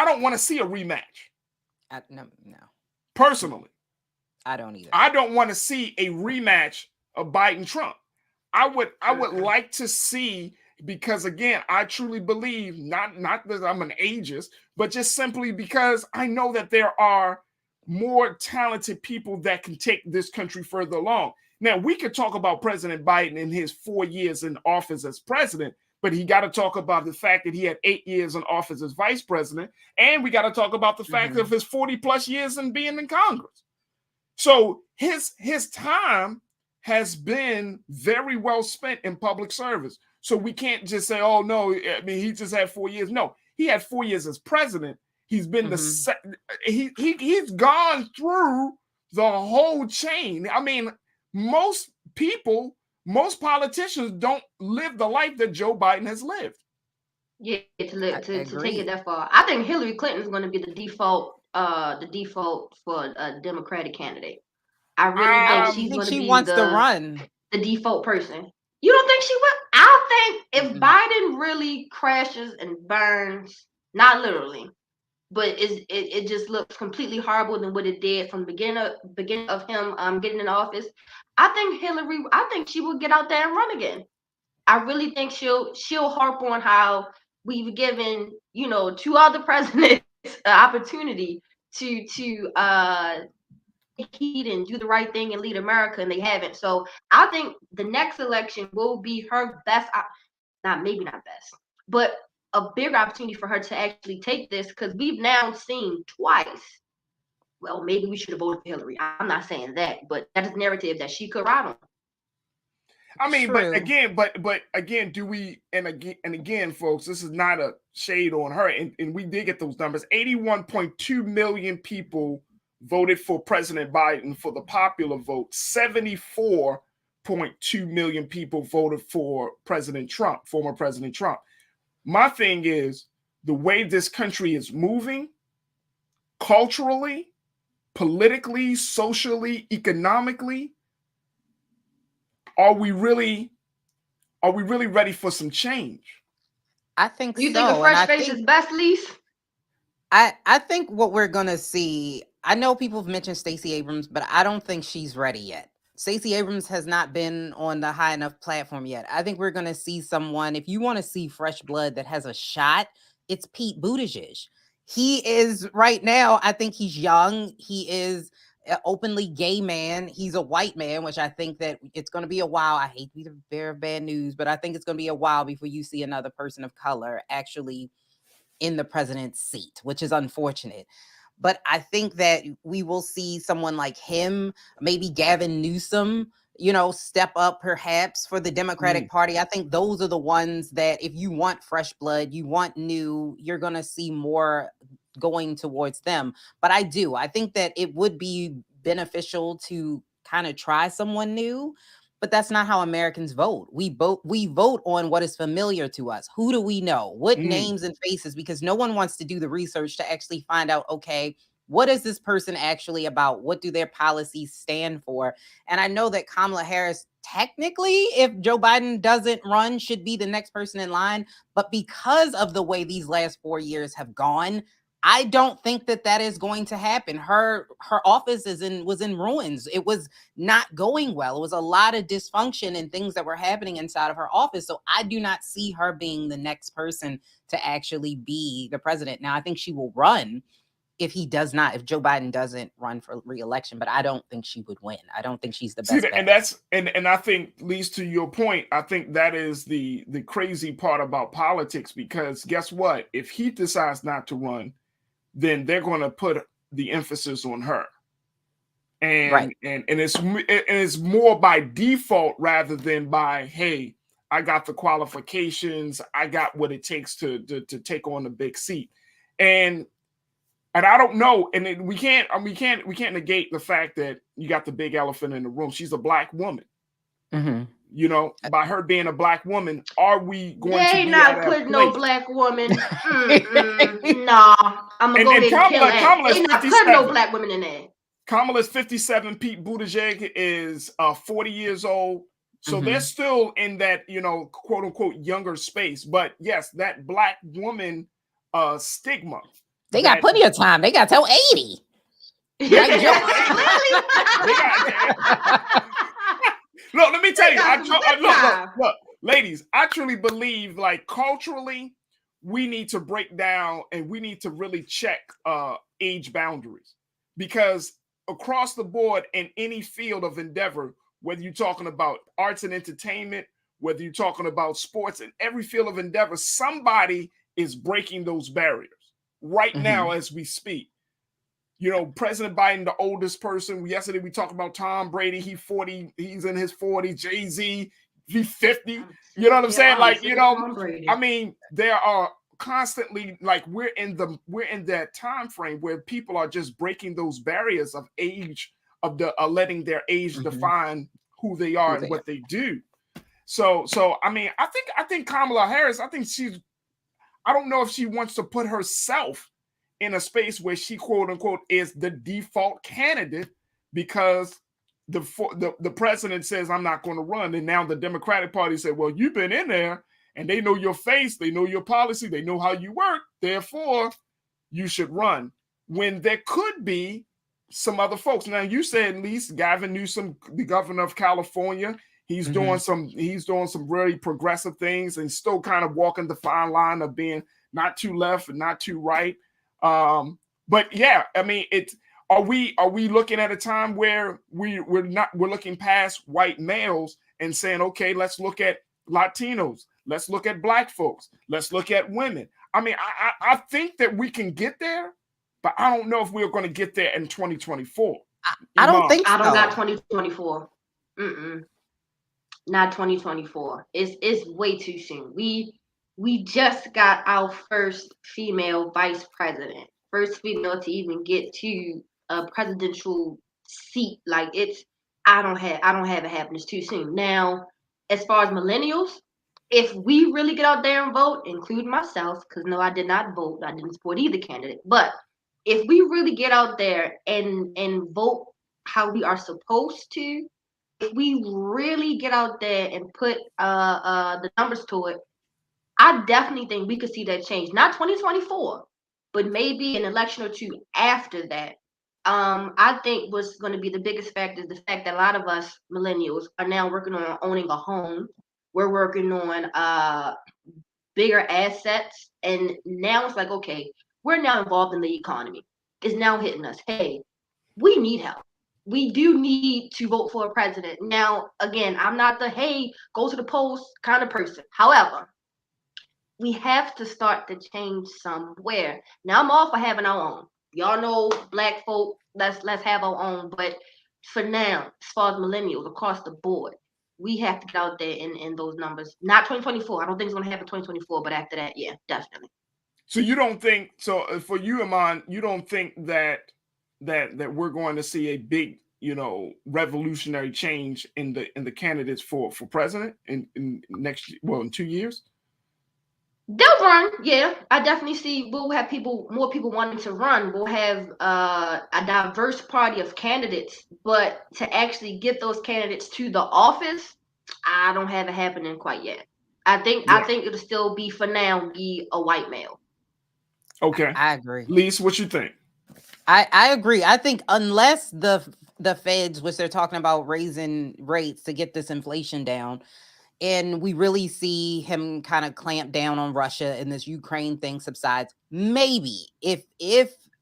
don't want to see a rematch. No. Personally, I don't either. I don't want to see a rematch of Biden Trump. I would like to see, because again, I truly believe, not that I'm an ageist, but just simply because I know that there are more talented people that can take this country further along. Now, we could talk about President Biden in his 4 years in office as president, but he got to talk about the fact that he had 8 years in office as vice president, and we got to talk about the fact of his 40 plus years in being in Congress. So his time has been very well spent in public service. So we can't just say, oh, no, I mean, he just had 4 years. No, he had 4 years as president. He's been he's gone through the whole chain. I mean, most politicians don't live the life that Joe Biden has lived. Yeah, to take it that far. I think Hillary Clinton is going to be the default for a Democratic candidate. I really think she's going to be wants to run the default person. You don't think she will? I think if Biden really crashes and burns, not literally, but it just looks completely horrible than what it did from the beginning of him getting in office. I think she will get out there and run again. I really think she'll harp on how we've given 2 other presidents opportunity to heed and do the right thing and lead America, and they haven't. So I think the next election will be her best, maybe not best, but a bigger opportunity for her to actually take this, because we've now seen twice. Well, maybe we should have voted for Hillary. I'm not saying that, but that is the narrative that she could ride on. I mean, True. but again, do we, and again, folks, this is not a shade on her, and we did get those numbers. 81.2 million people voted for President Biden for the popular vote. 74.2 million people voted for President Trump, former President Trump. My thing is, the way this country is moving, culturally, politically, socially, economically, are we really ready for some change? I think You so. think a fresh and face is best, Lise? I think what we're gonna see, I know people have mentioned Stacey Abrams, but I don't think she's ready yet. Stacey Abrams has not been on the high enough platform yet. I think we're gonna see someone, if you want to see fresh blood that has a shot, it's Pete Buttigieg. He is right now, I think he's young. He is an openly gay man. He's a white man, which I think that it's going to be a while. I hate to be the bearer of bad news, but I think it's going to be a while before you see another person of color actually in the president's seat, which is unfortunate. But I think that we will see someone like him, maybe Gavin Newsom, step up perhaps for the Democratic Party. I think those are the ones that, if you want fresh blood, you want new, you're going to see more going towards them. But I think that it would be beneficial to kind of try someone new. But that's not how Americans vote. We vote on what is familiar to us. Who do we know? What names and faces? Because no one wants to do the research to actually find out, okay, what is this person actually about? What do their policies stand for? And I know that Kamala Harris, technically, if Joe Biden doesn't run, should be the next person in line. But because of the way these last 4 years have gone, I don't think that is going to happen. Her office was in ruins. It was not going well. It was a lot of dysfunction and things that were happening inside of her office. So I do not see her being the next person to actually be the president. Now, I think she will run if Joe Biden doesn't run for re-election, but I don't think she would win. I don't think she's the best bet. And I think, Lise, to your point, I think that is the crazy part about politics, because guess what? If he decides not to run, then they're going to put the emphasis on her. And right. and it's more by default rather than by, hey, I got the qualifications, I got what it takes to take on the big seat. And I don't know, and we can't negate the fact that you got the big elephant in the room. She's a Black woman. Mm-hmm. By her being a Black woman, are we going to be not put no Black woman? Nah, I'm gonna go ahead and kill that. They not put no Black women in there. Kamala's 57. Pete Buttigieg is 40 years old. So they're still in that, quote unquote, younger space. But yes, that Black woman stigma. They got plenty of time. They got till 80. Look, let me tell you. Look, ladies, I truly believe, like, culturally, we need to break down and we need to really check age boundaries, because across the board in any field of endeavor, whether you're talking about arts and entertainment, whether you're talking about sports, in every field of endeavor, somebody is breaking those barriers right now as we speak. President Biden, the oldest person. Yesterday we talked about Tom Brady. He's 40. He's in his 40s. Jay-Z, he's 50. You know what I'm saying? Like, I mean, there are constantly, like, we're in that time frame where people are just breaking those barriers of age, of letting their age define who they are and what they do. So I mean, I think Kamala Harris, I don't know if she wants to put herself in a space where she, quote unquote, is the default candidate, because the president says, I'm not going to run. And now the Democratic Party said, well, you've been in there and they know your face, they know your policy, they know how you work, therefore you should run. When there could be some other folks. Now, you said, at least Gavin Newsom, the governor of California, he's doing some really progressive things and still kind of walking the fine line of being not too left and not too right. But yeah, I mean, are we looking at a time where we're looking past white males and saying, okay, let's look at Latinos, let's look at Black folks, let's look at women. I mean, I think that we can get there, but I don't know if we're going to get there in 2024. I don't think so. I don't got 2024. Not 2024. It's way too soon. We just got our first female vice president, first female to even get to a presidential seat. Like I don't have it happen. It's too soon. Now, as far as millennials, if we really get out there and vote, including myself, because no, I did not vote. I didn't support either candidate. But if we really get out there and vote how we are supposed to, if we really get out there and put the numbers to it, I definitely think we could see that change. Not 2024, but maybe an election or two after that. I think what's going to be the biggest factor is the fact that a lot of us millennials are now working on owning a home. We're working on bigger assets, and now it's like, okay, we're now involved in the economy. It's now hitting us. Hey, we need help. We do need to vote for a president. Now, again, I'm not the hey, go to the polls kind of person. However, we have to start to change somewhere. Now, I'm all for having our own. Y'all know, Black folk, let's have our own. But for now, as far as millennials across the board, we have to get out there in those numbers. Not 2024. I don't think it's going to happen 2024, but after that, yeah, definitely. So you don't think so? For you, Iman, you don't think that we're going to see a big, revolutionary change in the candidates for president in next, well, in 2 years? They'll run, yeah. I definitely see we'll have more people wanting to run. We'll have a diverse party of candidates, but to actually get those candidates to the office, I don't have it happening quite yet. I think it'll still be, for now, be a white male. Okay. I agree. Lise, what you think? I agree. I think unless the feds, which they're talking about raising rates to get this inflation down, and we really see him kind of clamp down on Russia and this Ukraine thing subsides, maybe if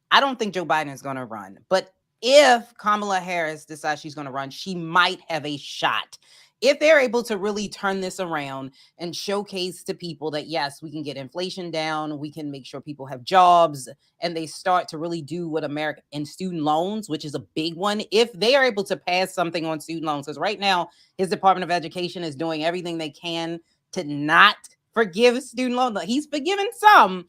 I don't think Joe Biden is going to run, but if Kamala Harris decides she's going to run, she might have a shot. If they're able to really turn this around and showcase to people that, yes, we can get inflation down, we can make sure people have jobs, and they start to really do what America and student loans, which is a big one. If they are able to pass something on student loans, because right now his Department of Education is doing everything they can to not forgive student loans. He's forgiven some,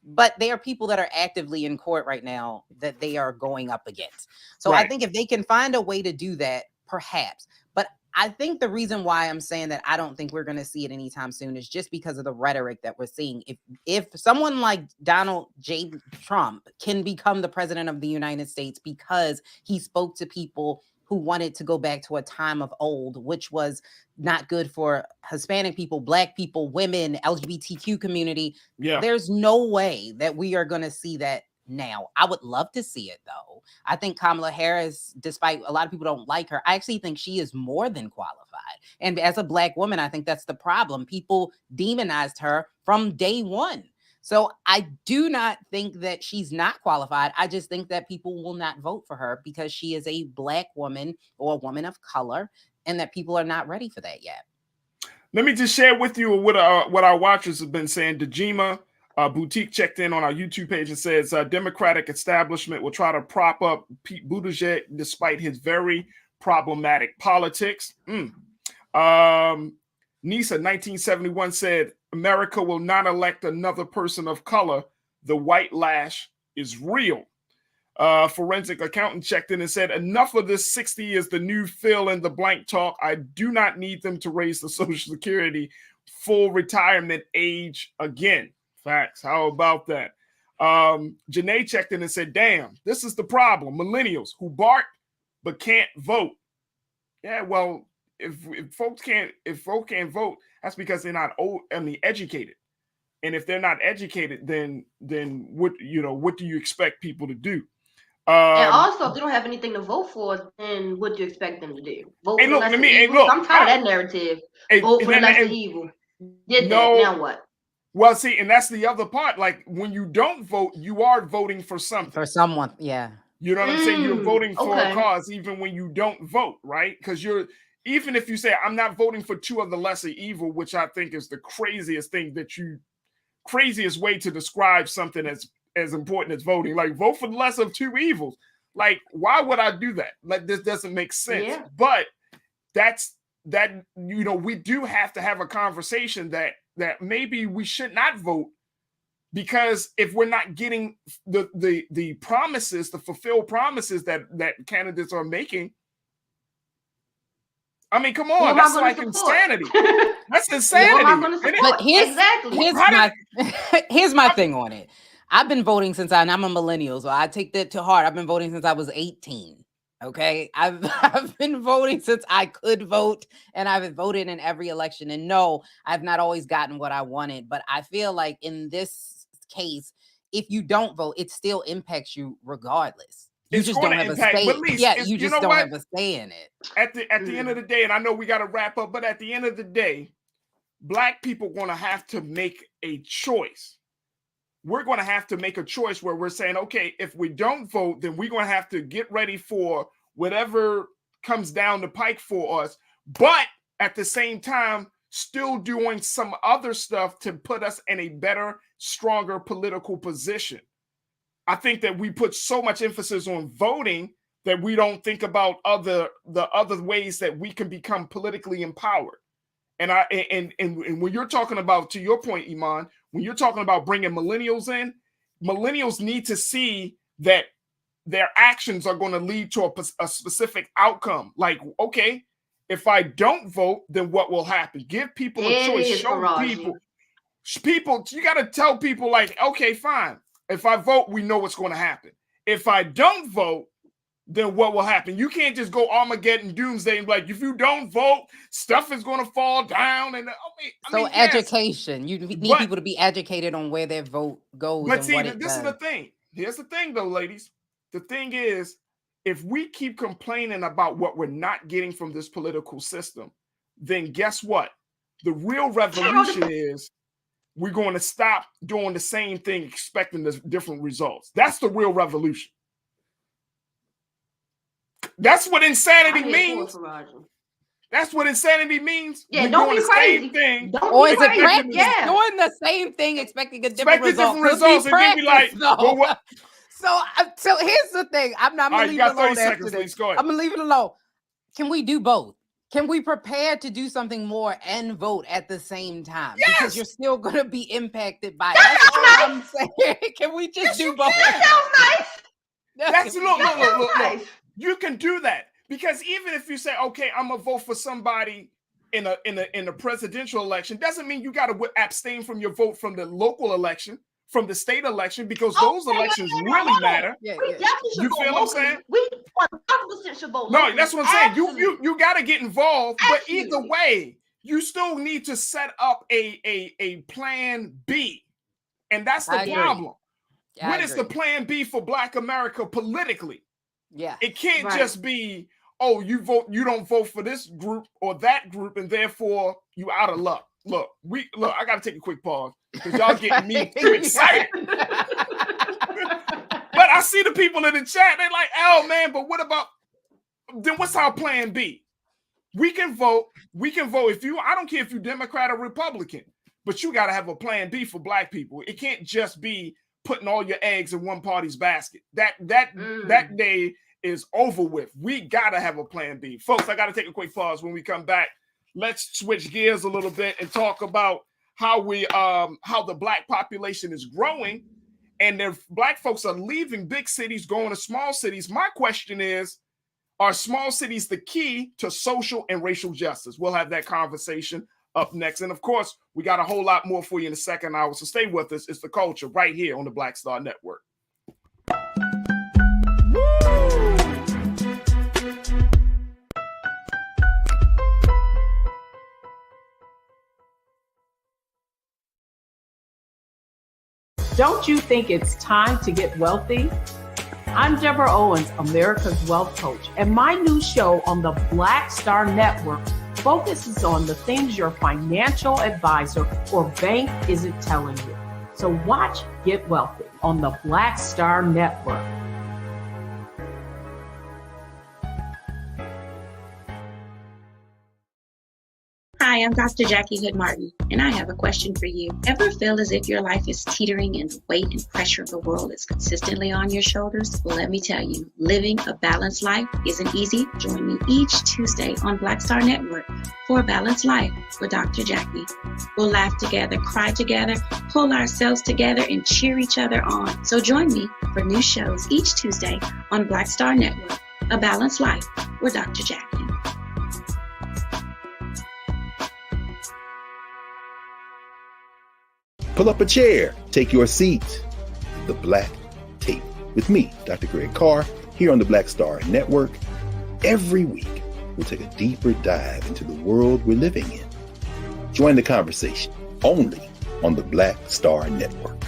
but there are people that are actively in court right now that they are going up against. So right. I think if they can find a way to do that, perhaps. But I think the reason why I'm saying that I don't think we're going to see it anytime soon is just because of the rhetoric that we're seeing. If someone like Donald J. Trump can become the president of the United States because he spoke to people who wanted to go back to a time of old, which was not good for Hispanic people, Black people, women, LGBTQ community, there's no way that we are going to see that now. I would love to see it, though. I think Kamala Harris, despite a lot of people don't like her, I actually think she is more than qualified. And as a Black woman, I think that's the problem. People demonized her from day one. So I do not think that she's not qualified. I just think that people will not vote for her because she is a Black woman or a woman of color, and that people are not ready for that yet. Let me just share with you what our watchers have been saying. Dejima Boutique checked in on our YouTube page and says Democratic establishment will try to prop up Pete Buttigieg despite his very problematic politics. Nisa 1971 said America will not elect another person of color. The white lash is real. Forensic accountant checked in and said enough of this 60 is the new fill in the blank talk. I do not need them to raise the Social Security full retirement age again. Facts. How about that? Janae checked in and said, damn, this is the problem. Millennials who bark but can't vote. Yeah, well, if folks can't vote, that's because they're not educated. And if they're not educated, then what do you expect people to do? And also, if they don't have anything to vote for, then what do you expect them to do? Vote for the lesser evil? Look, I'm tired of that narrative. Vote for the lesser evil. Did that, now what? Well, see, and that's the other part. Like when you don't vote, you are voting for something. For someone, yeah. You know what I'm saying? You're voting for okay. a cause even when you don't vote, right? Because even if you say, I'm not voting for two of the lesser evil, which I think is the craziest way to describe something as important as voting. Like, vote for the lesser of two evils. Like, why would I do that? Like, this doesn't make sense. Yeah. But we do have to have a conversation that maybe we should not vote, because if we're not getting the promises, the fulfilled promises that candidates are making, I mean, come on, that's like insanity. That's insanity. But here's my thing on it. I've been voting since I'm a millennial, so I take that to heart. I've been voting since I was 18. Okay, I've been voting since I could vote, and I've voted in every election. And no, I've not always gotten what I wanted, but I feel like in this case, if you don't vote, it still impacts you regardless. You just don't have a say. Yeah, you just don't have a say in it. At the end of the day, and I know we got to wrap up, but at the end of the day, Black people are going to have to make a choice. We're going to have to make a choice where we're saying, okay, if we don't vote, then we're going to have to get ready for whatever comes down the pike for us. But at the same time, still doing some other stuff to put us in a better, stronger political position. I think that we put so much emphasis on voting that we don't think about the other ways that we can become politically empowered. And when you're talking about, to your point, Iman, when you're talking about bringing millennials in, millennials need to see that their actions are going to lead to a specific outcome. Like, okay, if I don't vote, then what will happen? Give people a choice. Show people. You got to tell people, like, okay, fine. If I vote, we know what's going to happen. If I don't vote, then what will happen? You can't just go Armageddon doomsday and be like, if you don't vote, stuff is going to fall down. And education. You need people to be educated on where their vote goes. But see, this is the thing. Here's the thing, though, ladies. The thing is, if we keep complaining about what we're not getting from this political system, then guess what? The real revolution is we're going to stop doing the same thing, expecting the different results. That's the real revolution. That's what insanity means. That's what insanity means. Yeah, don't be crazy. Doing the same thing, expecting a different result. And then be like, well, what? So here's the thing. I'm gonna leave it alone after this. I'm gonna leave it alone. Can we do both? Can we prepare to do something more and vote at the same time? Yes! Because you're still gonna be impacted by it. That's all I'm saying. Can we just do both? That sounds nice. Look. You can do that, because even if you say, okay, I'm gonna vote for somebody in a presidential election, doesn't mean you got to abstain from your vote from the local election, from the state election, because those elections really matter. We definitely should you vote feel what I'm saying? We 100% should vote. No, that's what I'm saying. You got to get involved, but either way, you still need to set up a plan B, and that's the problem. What is the plan B for Black America politically? Yeah, it can't just be, oh, you don't vote for this group or that group, and therefore you out of luck. Look, I gotta take a quick pause because y'all getting me too excited. But I see the people in the chat, they're like, oh man, but what about then what's our plan B? We can vote if I don't care if you're Democrat or Republican, but you gotta have a plan B for Black people. It can't just be putting all your eggs in one party's basket. That day is over with. We gotta have a plan B. Folks, I gotta take a quick pause. When we come back, let's switch gears a little bit and talk about how the Black population is growing, and if Black folks are leaving big cities, going to small cities. My question is, are small cities the key to social and racial justice? We'll have that conversation up next. And of course, we got a whole lot more for you in the second hour. So stay with us. It's The Culture right here on the Black Star Network. Don't you think it's time to get wealthy? I'm Deborah Owens, America's Wealth Coach, and my new show on the Black Star Network focuses on the things your financial advisor or bank isn't telling you. So watch Get Wealthy on the Black Star Network. Hi, I'm Dr. Jackie Hood Martin, and I have a question for you. Ever feel as if your life is teetering and the weight and pressure of the world is consistently on your shoulders? Well, let me tell you, living a balanced life isn't easy. Join me each Tuesday on Black Star Network for A Balanced Life with Dr. Jackie. We'll laugh together, cry together, pull ourselves together, and cheer each other on. So join me for new shows each Tuesday on Black Star Network, A Balanced Life with Dr. Jackie. Pull up a chair, take your seat. The Black Tape with me, Dr. Greg Carr, here on the Black Star Network. Every week, we'll take a deeper dive into the world we're living in. Join the conversation only on the Black Star Network.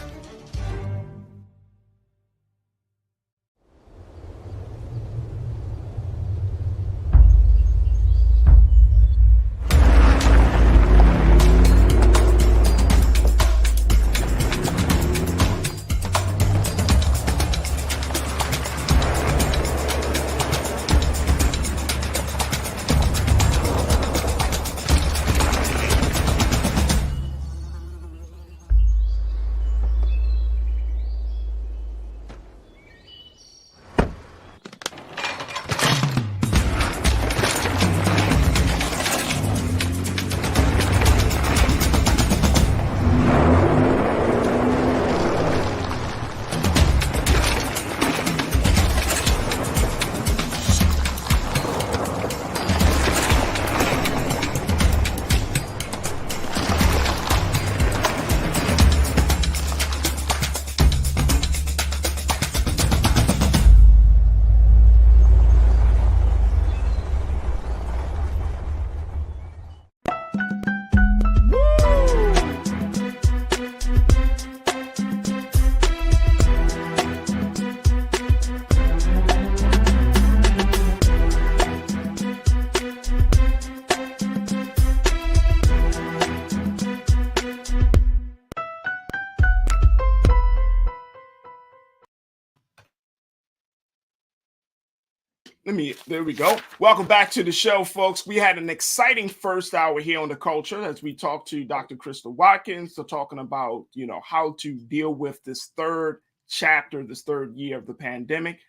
There we go. Welcome back to the show, folks. We had an exciting first hour here on The Culture as we talked to Dr. Crystal Watkins, talking about, how to deal with this third chapter, this third year of the pandemic,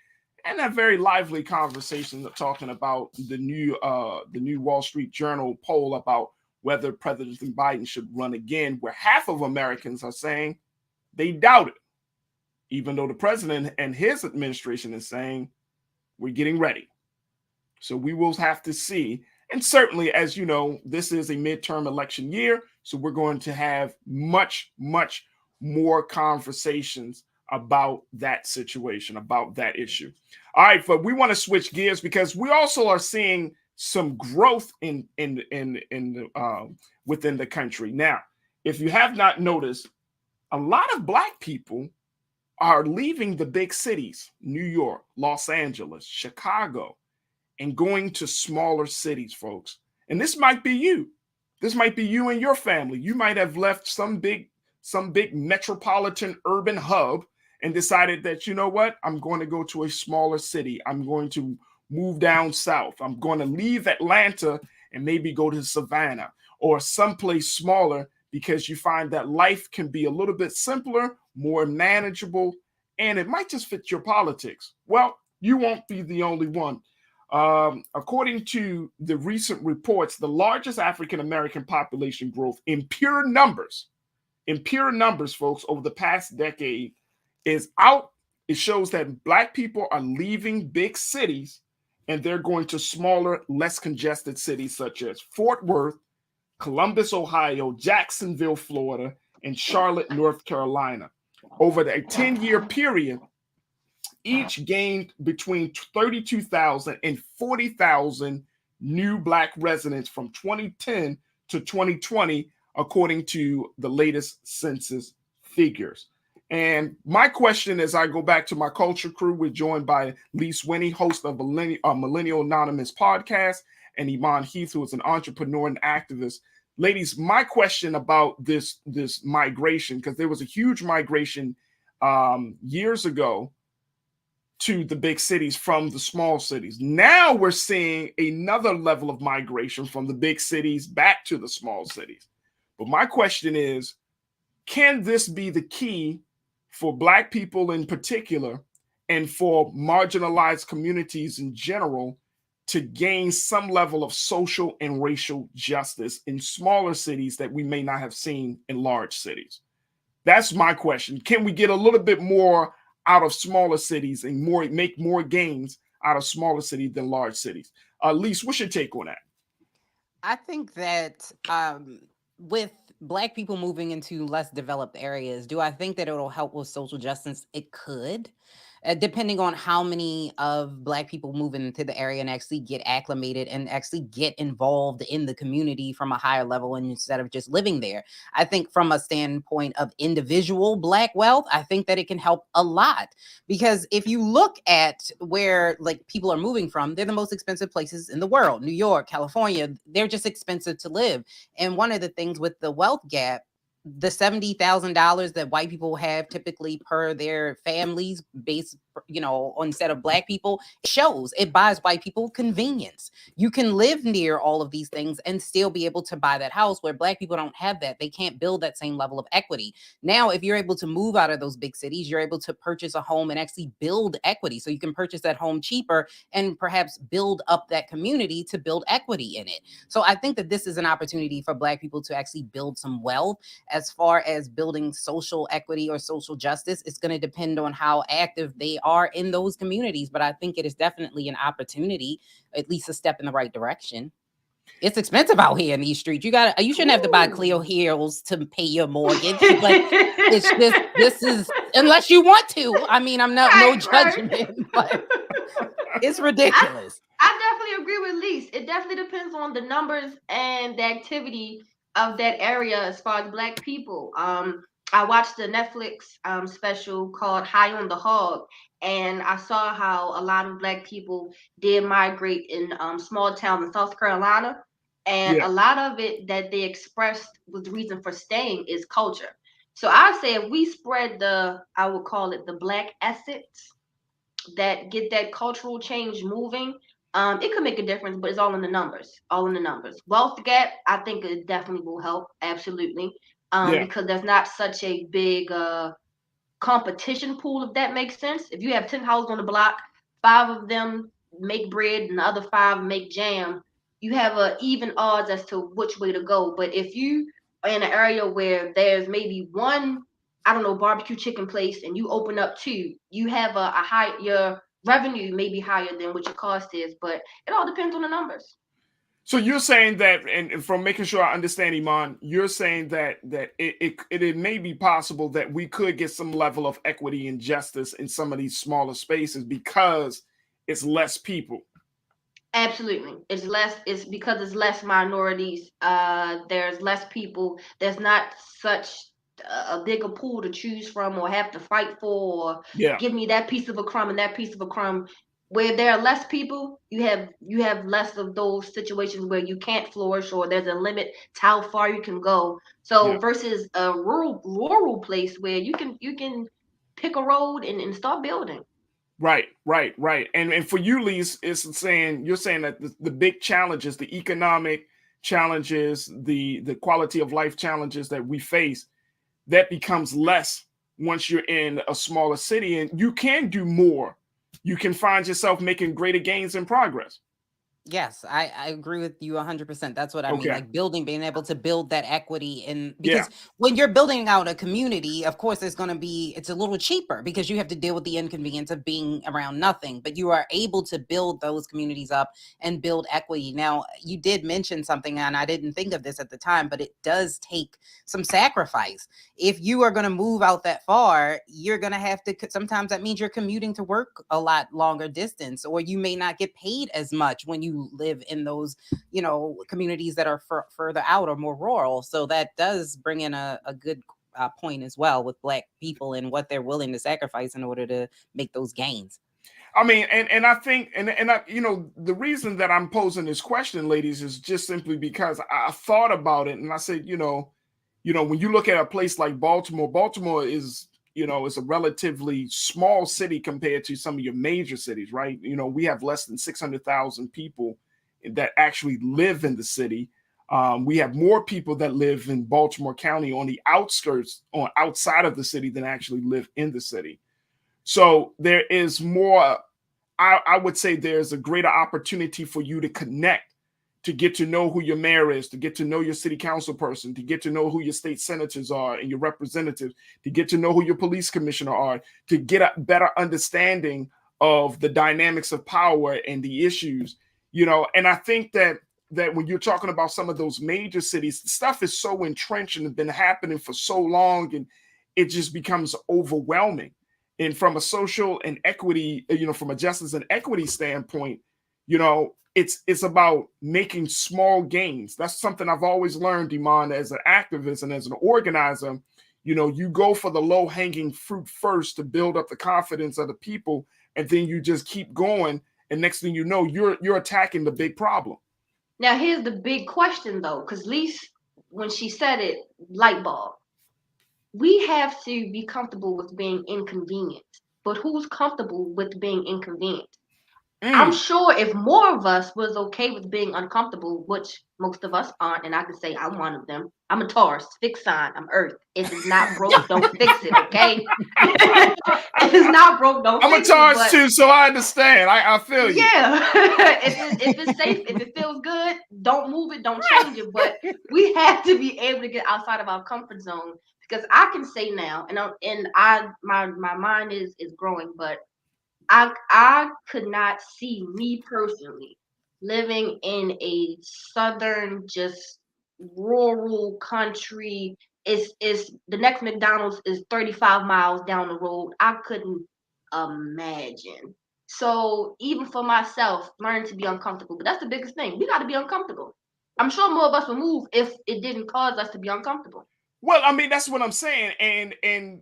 and a very lively conversation talking about the new Wall Street Journal poll about whether President Biden should run again, where half of Americans are saying they doubt it, even though the president and his administration is saying we're getting ready. So we will have to see. And certainly, as you know, this is a midterm election year. So we're going to have much, much more conversations about that situation, about that issue. All right, but we want to switch gears because we also are seeing some growth in within the country. Now, if you have not noticed, a lot of Black people are leaving the big cities, New York, Los Angeles, Chicago, and going to smaller cities, folks. And this might be you. This might be you and your family. You might have left some big metropolitan urban hub and decided that, you know what, I'm going to go to a smaller city. I'm going to move down south. I'm going to leave Atlanta and maybe go to Savannah or someplace smaller because you find that life can be a little bit simpler, more manageable, and it might just fit your politics. Well, you won't be the only one. According to the recent reports, the largest African-American population growth in pure numbers, folks, over the past decade is out. It shows that Black people are leaving big cities and they're going to smaller, less congested cities such as Fort Worth, Columbus, Ohio, Jacksonville, Florida, and Charlotte, North Carolina. Over a 10-year period, each gained between 32,000 and 40,000 new Black residents from 2010 to 2020, according to the latest census figures. And my question as I go back to my culture crew, we're joined by Lee Swinney, host of Millennial Anonymous podcast, and Iman Heath, who is an entrepreneur and activist. Ladies, my question about this migration, because there was a huge migration years ago to the big cities from the small cities. Now we're seeing another level of migration from the big cities back to the small cities. But my question is, can this be the key for Black people in particular and for marginalized communities in general to gain some level of social and racial justice in smaller cities that we may not have seen in large cities? That's my question. Can we get a little bit more out of smaller cities and make more gains out of smaller cities than large cities? Lise, what's your take on that? I think that with Black people moving into less developed areas, do I think that it'll help with social justice? It could. Depending on how many of Black people move into the area and actually get acclimated and actually get involved in the community from a higher level and instead of just living there. I think from a standpoint of individual Black wealth, I think that it can help a lot, because if you look at where like people are moving from, they're the most expensive places in the world. New York, California, they're just expensive to live. And one of the things with the wealth gap, the $70,000 that white people have typically per their families based, instead of Black people, it shows. It buys white people convenience. You can live near all of these things and still be able to buy that house, where Black people don't have that. They can't build that same level of equity. Now, if you're able to move out of those big cities, you're able to purchase a home and actually build equity. So you can purchase that home cheaper and perhaps build up that community to build equity in it. So I think that this is an opportunity for Black people to actually build some wealth. As far as building social equity or social justice, it's going to depend on how active they are in those communities. But I think it is definitely an opportunity, at least a step in the right direction. It's expensive out here in these streets. You shouldn't have to buy Cleo heels to pay your mortgage, but it's just, this is, unless you want to. I mean, I'm not, no judgment, but it's ridiculous. I definitely agree with Lise. It definitely depends on the numbers and the activity of that area as far as Black people. I watched the Netflix special called High on the Hog, and I saw how a lot of Black people did migrate in small towns in South Carolina, and a lot of it that they expressed was the reason for staying is culture. So I say if we spread I would call it the Black assets that get that cultural change moving, it could make a difference, but it's all in the numbers. All in the numbers. Wealth gap, I think it definitely will help, absolutely. Because there's not such a big competition pool, if that makes sense. If you have 10 houses on the block, 5 of them make bread and the other 5 make jam, you have a even odds as to which way to go. But if you are in an area where there's maybe one, I don't know, barbecue chicken place, and you open up 2, you have a high, your revenue may be higher than what your cost is, but it all depends on the numbers. So you're saying that, and from making sure I understand, Iman, you're saying that it may be possible that we could get some level of equity and justice in some of these smaller spaces because it's less people. Absolutely. It's because it's less minorities. There's less people. There's not such a bigger pool to choose from or have to fight for, or give me that piece of a crumb and that piece of a crumb. Where there are less people, you have less of those situations where you can't flourish, or there's a limit to how far you can go. So versus a rural place where you can pick a road and start building. Right. And for you, Lise, you're saying that the big challenges, the economic challenges, the quality of life challenges that we face, that becomes less once you're in a smaller city, and you can do more. You can find yourself making greater gains and progress. Yes, I agree with you 100%. That's what I mean. Like being able to build that equity because when you're building out a community, of course, it's a little cheaper because you have to deal with the inconvenience of being around nothing, but you are able to build those communities up and build equity. Now, you did mention something, and I didn't think of this at the time, but it does take some sacrifice. If you are going to move out that far, you're going to have to, sometimes that means you're commuting to work a lot longer distance, or you may not get paid as much when you live in those, communities that are further out or more rural. So that does bring in a good point as well with Black people and what they're willing to sacrifice in order to make those gains. I mean, and I think, and I, the reason that I'm posing this question, ladies, is just simply because I thought about it, and I said, when you look at a place like Baltimore, Baltimore is, it's a relatively small city compared to some of your major cities, right? We have less than 600,000 people that actually live in the city. We have more people that live in Baltimore County on the outskirts, on outside of the city, than actually live in the city. So there is more, I would say there's a greater opportunity for you to connect, to get to know who your mayor is, to get to know your city council person, to get to know who your state senators are and your representatives, to get to know who your police commissioner are, to get a better understanding of the dynamics of power and the issues, and I think that when you're talking about some of those major cities, stuff is so entrenched and been happening for so long, and it just becomes overwhelming. And from a social and equity, from a justice and equity standpoint, it's about making small gains. That's something I've always learned, Iman, as an activist and as an organizer. You go for the low-hanging fruit first to build up the confidence of the people, and then you just keep going. And next thing you know, you're attacking the big problem. Now, here's the big question, though, because Lise, when she said it, light bulb. We have to be comfortable with being inconvenient, but who's comfortable with being inconvenient? I'm sure if more of us was okay with being uncomfortable, which most of us aren't, and I can say I'm one of them. I'm a Taurus, fixed sign. I'm Earth. If it's not broke, don't fix it, okay? If it's not broke, don't fix it. I'm a Taurus too, so I understand. I feel you. Yeah. if it's safe, if it feels good, don't move it, don't change it. But we have to be able to get outside of our comfort zone, because I can say now, my mind is growing, but I could not see me personally living in a southern, just rural country. Is the next McDonald's is 35 miles down the road. I couldn't imagine. So even for myself, learn to be uncomfortable. But that's the biggest thing. We got to be uncomfortable. I'm sure more of us would move if it didn't cause us to be uncomfortable. Well, I mean, that's what I'm saying. And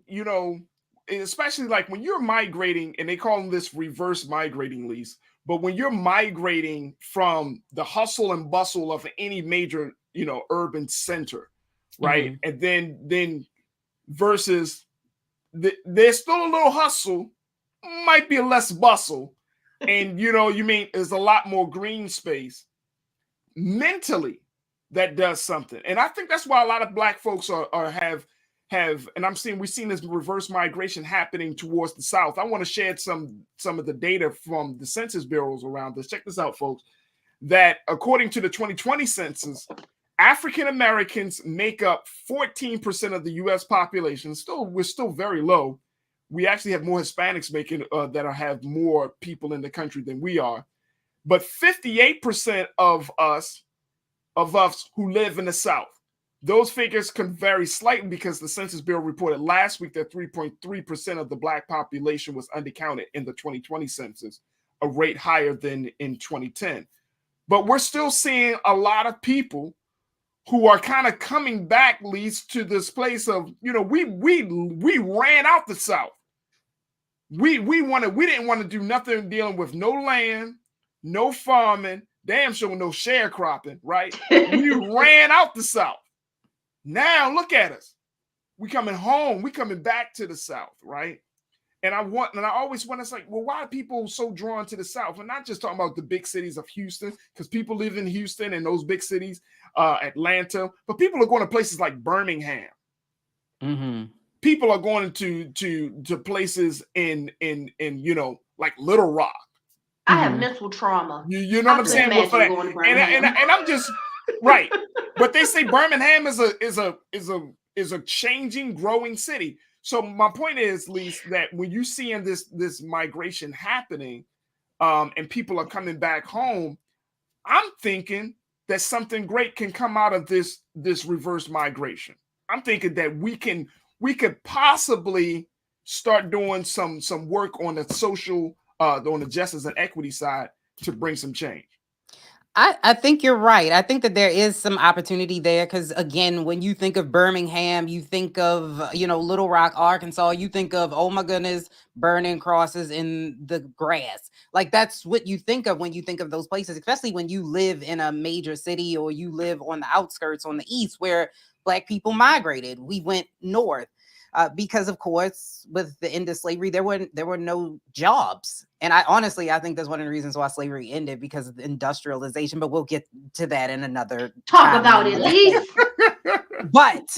especially like when you're migrating, and they call this reverse migrating, Lise, but when you're migrating from the hustle and bustle of any major, urban center, right? And then versus there's still a little hustle, might be a less bustle, and there's a lot more green space. Mentally, that does something. And I think that's why a lot of Black folks have, and we've seen this reverse migration happening towards the South. I want to share some of the data from the Census Bureaus around this. Check this out, folks, that according to the 2020 census, African Americans make up 14% of the U.S. population. We're still very low. We actually have more Hispanics that have more people in the country than we are. But 58% of us who live in the South. Those figures can vary slightly because the Census Bureau reported last week that 3.3% of the Black population was undercounted in the 2020 census, a rate higher than in 2010. But we're still seeing a lot of people who are kind of coming back, Lise, to this place of, we ran out the South. We didn't want to do nothing dealing with no land, no farming, damn sure no sharecropping, right? We ran out the South. Now look at us. We coming home. We coming back to the South, right? And I always want to say, well, why are people so drawn to the South? And not just talking about the big cities of Houston, because people live in Houston and those big cities, Atlanta, but people are going to places like Birmingham. People are going to places in like Little Rock. I have mental trauma. You know what I'm saying? Well, and I'm just right. But they say Birmingham is a changing, growing city. So my point is, Lise, that when you seeing this migration happening, and people are coming back home, I'm thinking that something great can come out of this reverse migration. I'm thinking that we could possibly start doing some work on the social, on the justice and equity side to bring some change. I think you're right. I think that there is some opportunity there because, again, when you think of Birmingham, you think of, Little Rock, Arkansas, you think of, oh my goodness, burning crosses in the grass. Like, that's what you think of when you think of those places, especially when you live in a major city or you live on the outskirts on the east where Black people migrated. We went north. Because of course, with the end of slavery, there were no jobs, and I think that's one of the reasons why slavery ended, because of the industrialization. But we'll get to that in another Talk time. about it, Lise. But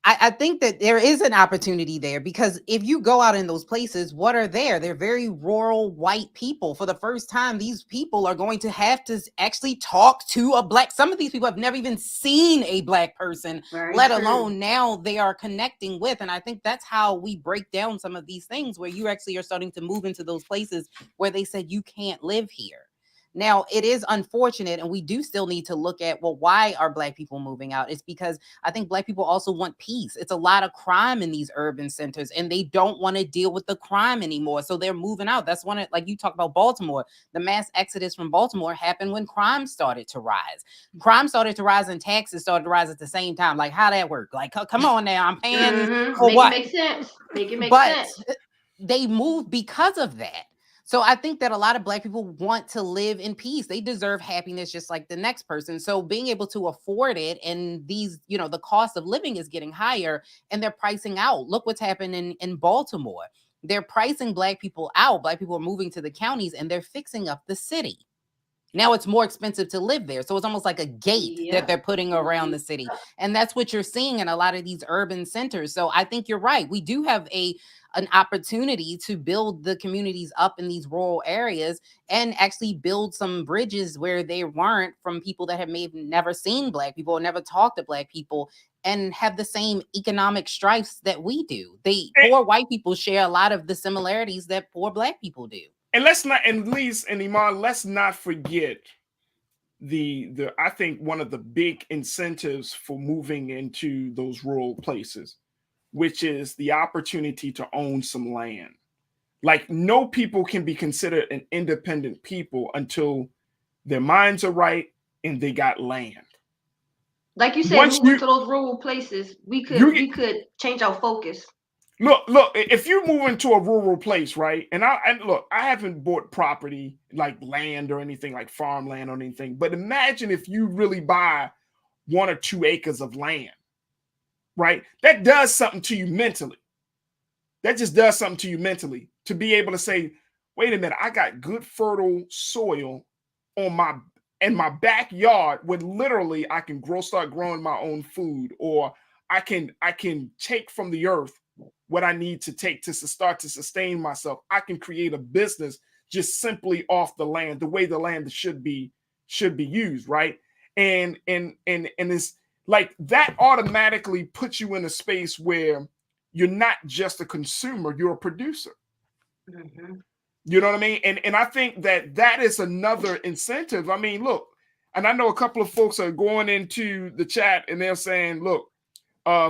I think that there is an opportunity there, because if you go out in those places, what are there? They're very rural white people. For the first time, these people are going to have to actually talk to a Black. Some of these people have never even seen a Black person, let alone now they are connecting with. And I think that's how we break down some of these things, where you actually are starting to move into those places where they said you can't live here. Now, it is unfortunate, and we do still need to look at, well, why are Black people moving out? It's because I think Black people also want peace. It's a lot of crime in these urban centers, and they don't want to deal with the crime anymore. So they're moving out. That's one of, like you talk about Baltimore, the mass exodus from Baltimore happened when crime started to rise. Crime started to rise and taxes started to rise at the same time. Like, how that work? Like, come on now, I'm paying for what? Make it make sense. Make it make sense. They moved because of that. So I think that a lot of Black people want to live in peace. They deserve happiness just like the next person. So being able to afford it, and these, the cost of living is getting higher, and they're pricing out. Look what's happening in Baltimore. They're pricing Black people out. Black people are moving to the counties, and they're fixing up the city. Now it's more expensive to live there. So it's almost like a gate that they're putting around the city. And that's what you're seeing in a lot of these urban centers. So I think you're right. We do have an opportunity to build the communities up in these rural areas and actually build some bridges where they weren't, from people that have maybe never seen Black people or never talked to Black people, and have the same economic strifes that we do. Poor white people share a lot of the similarities that poor Black people do. And Lise and Iman, let's not forget I think one of the big incentives for moving into those rural places, which is the opportunity to own some land. Like, no people can be considered an independent people until their minds are right and they got land. Like you said, moving to those rural places, we could change our focus. Look, if you move into a rural place, right? And I haven't bought property like land or anything, like farmland or anything, but imagine if you really buy 1 or 2 acres of land, right? That does something to you mentally. That just does something to you mentally, to be able to say, wait a minute, I got good fertile soil in my backyard, where literally I can start growing my own food, or I can take from the earth what I need to take to start to sustain myself. I can create a business just simply off the land, the way the land should be used, right? And it's like that automatically puts you in a space where you're not just a consumer, you're a producer. Mm-hmm. You know what I mean? And I think that is another incentive. I mean, look, and I know a couple of folks are going into the chat and they're saying, look,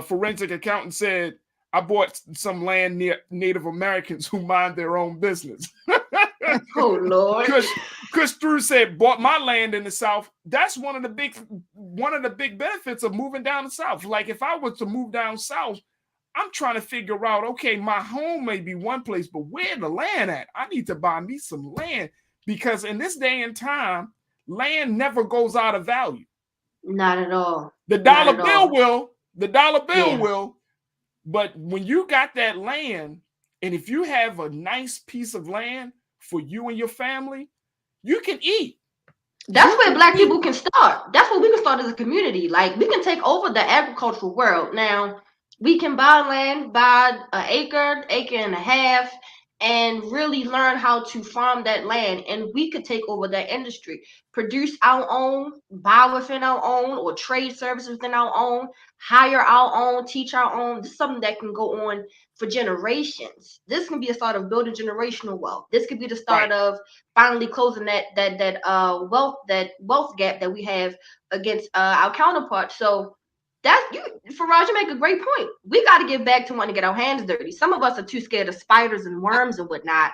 forensic accountant said, I bought some land near Native Americans who mind their own business. Oh, Lord. Chris Drew said, bought my land in the South. That's one of the big benefits of moving down the South. Like, if I was to move down South, I'm trying to figure out, okay, my home may be one place, but where the land at? I need to buy me some land, because in this day and time, land never goes out of value. Not at all. The dollar bill will. The dollar bill will. But when you got that land, and if you have a nice piece of land for you and your family, you can eat. That's where Black people can start. That's where we can start as a community. Like, we can take over the agricultural world. Now, we can buy land, buy an acre and a half, and really learn how to farm that land. And we could take over that industry, produce our own, buy within our own, or trade services within our own, hire our own, teach our own. This is something that can go on for generations. This can be a start of building generational wealth. This could be the start of finally closing that wealth gap that we have against our counterparts. So Farajii, make a great point. We got to get back to wanting to get our hands dirty. Some of us are too scared of spiders and worms and whatnot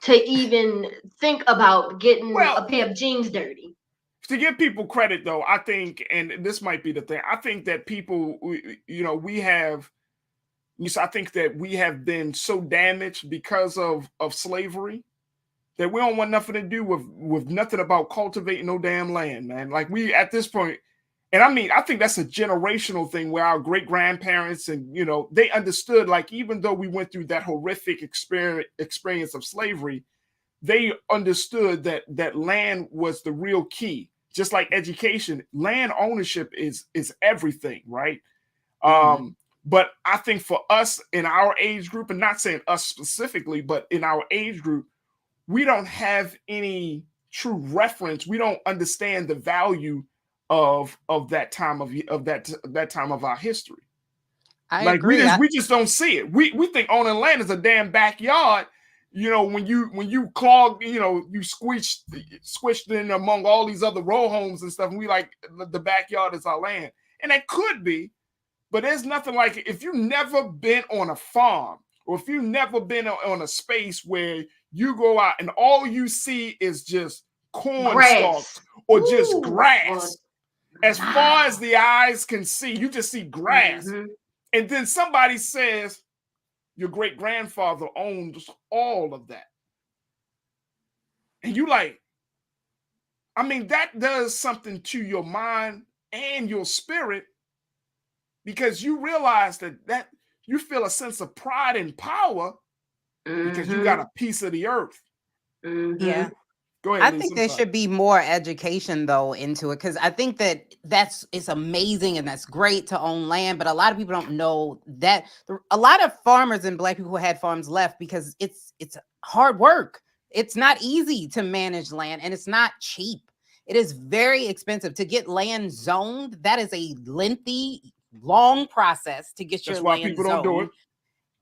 to even think about getting a pair of jeans dirty. to give people credit, though, I think, and this might be the thing, I think that people, we have, I think that we have been so damaged because of slavery that we don't want nothing to do with nothing about cultivating no damn land, man. Like we at this point, and I mean, I think that's a generational thing where our great grandparents and they understood, like, even though we went through that horrific experience of slavery, they understood that land was the real key. Just like education, land ownership is everything, right? But I think for us in our age group, and not saying us specifically, but in our age group, we don't have any true reference. We don't understand the value of that time of that time of our history. I like agree. we just don't see it. We think owning land is a damn backyard. When you clog, you squished in among all these other row homes and stuff, and we like the backyard is our land. And it could be, but there's nothing like it. If you've never been on a farm, or if you've never been on a space where you go out and all you see is just corn stalks or just grass, as far as the eyes can see, you just see grass. And then somebody says, your great grandfather owned all of that. And you like, I mean, that does something to your mind and your spirit, because you realize that you feel a sense of pride and power because you got a piece of the earth. Yeah. Go ahead, I Lisa, think there should be more education though into it, because I think that it's amazing and that's great to own land, but a lot of people don't know that a lot of farmers and Black people who had farms left because it's hard work. It's not easy to manage land, and it's not cheap. It is very expensive to get land zoned. That is a lengthy, long process to get your land zoned. That's why people don't do it.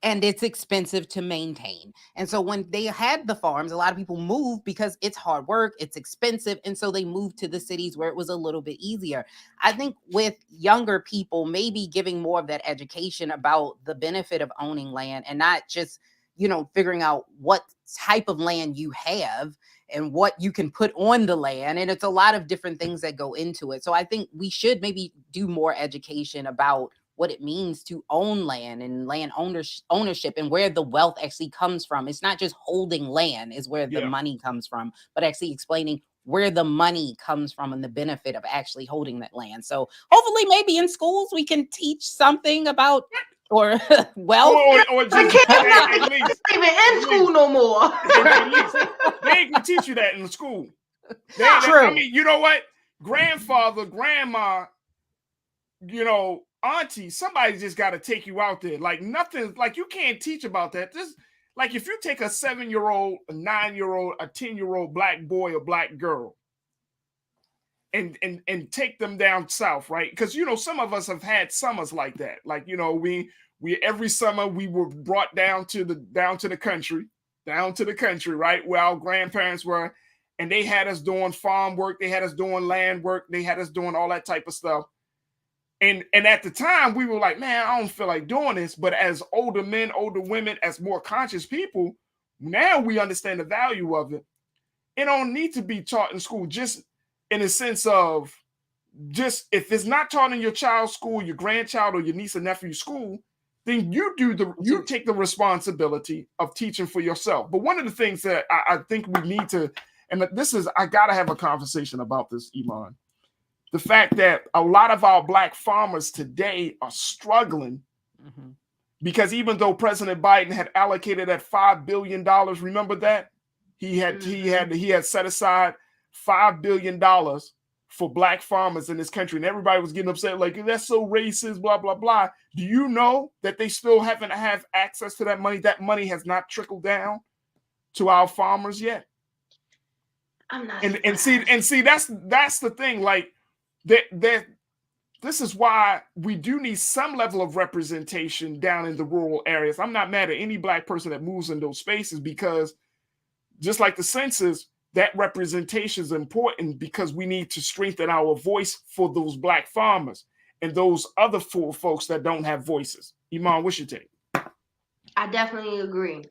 And it's expensive to maintain. And so when they had the farms, a lot of people moved because it's hard work, it's expensive. And so they moved to the cities where it was a little bit easier. I think with younger people, maybe giving more of that education about the benefit of owning land, and not just, figuring out what type of land you have and what you can put on the land. And it's a lot of different things that go into it. So I think we should maybe do more education about what it means to own land and land ownership and where the wealth actually comes from. It's not just holding land is where the money comes from, but actually explaining where the money comes from and the benefit of actually holding that land. So hopefully maybe in schools we can teach something about or wealth. Or just at least even in school no more. They ain't gonna teach you that in school. True. I mean, you know what? Grandfather, grandma, auntie, somebody just got to take you out there. Like nothing, like you can't teach about that. This, like if you take a 7-year-old, a 9-year-old, a 10-year-old Black boy or Black girl and take them down south, right? Because some of us have had summers like that. Like, we every summer we were brought down to the country, right? Where our grandparents were, and they had us doing farm work, they had us doing land work, they had us doing all that type of stuff. And at the time, we were like, man, I don't feel like doing this. But as older men, older women, as more conscious people, now we understand the value of it. It don't need to be taught in school, just in a sense of just if it's not taught in your child's school, your grandchild or your niece or nephew's school, then you take the responsibility of teaching for yourself. But one of the things that I think we need to, and I got to have a conversation about this, Iman. The fact that a lot of our Black farmers today are struggling because even though President Biden had allocated that $5 billion, remember that? He had set aside $5 billion for Black farmers in this country, and everybody was getting upset, like, that's so racist, blah, blah, blah. Do you know that they still haven't have access to that money? That money has not trickled down to our farmers yet. I'm not and see that's the thing, like, this is why we do need some level of representation down in the rural areas. I'm not mad at any Black person that moves in those spaces, because just like the census, that representation is important, because we need to strengthen our voice for those Black farmers and those other folks that don't have voices. Iman, what's your take? I definitely agree.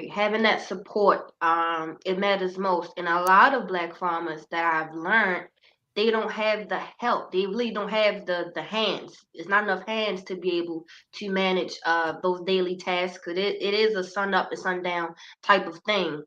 Having that support, it matters most. And a lot of Black farmers that I've learned they don't have the help. They really don't have the hands. It's not enough hands to be able to manage those daily tasks. Cause it is a sun up and sundown type of thing.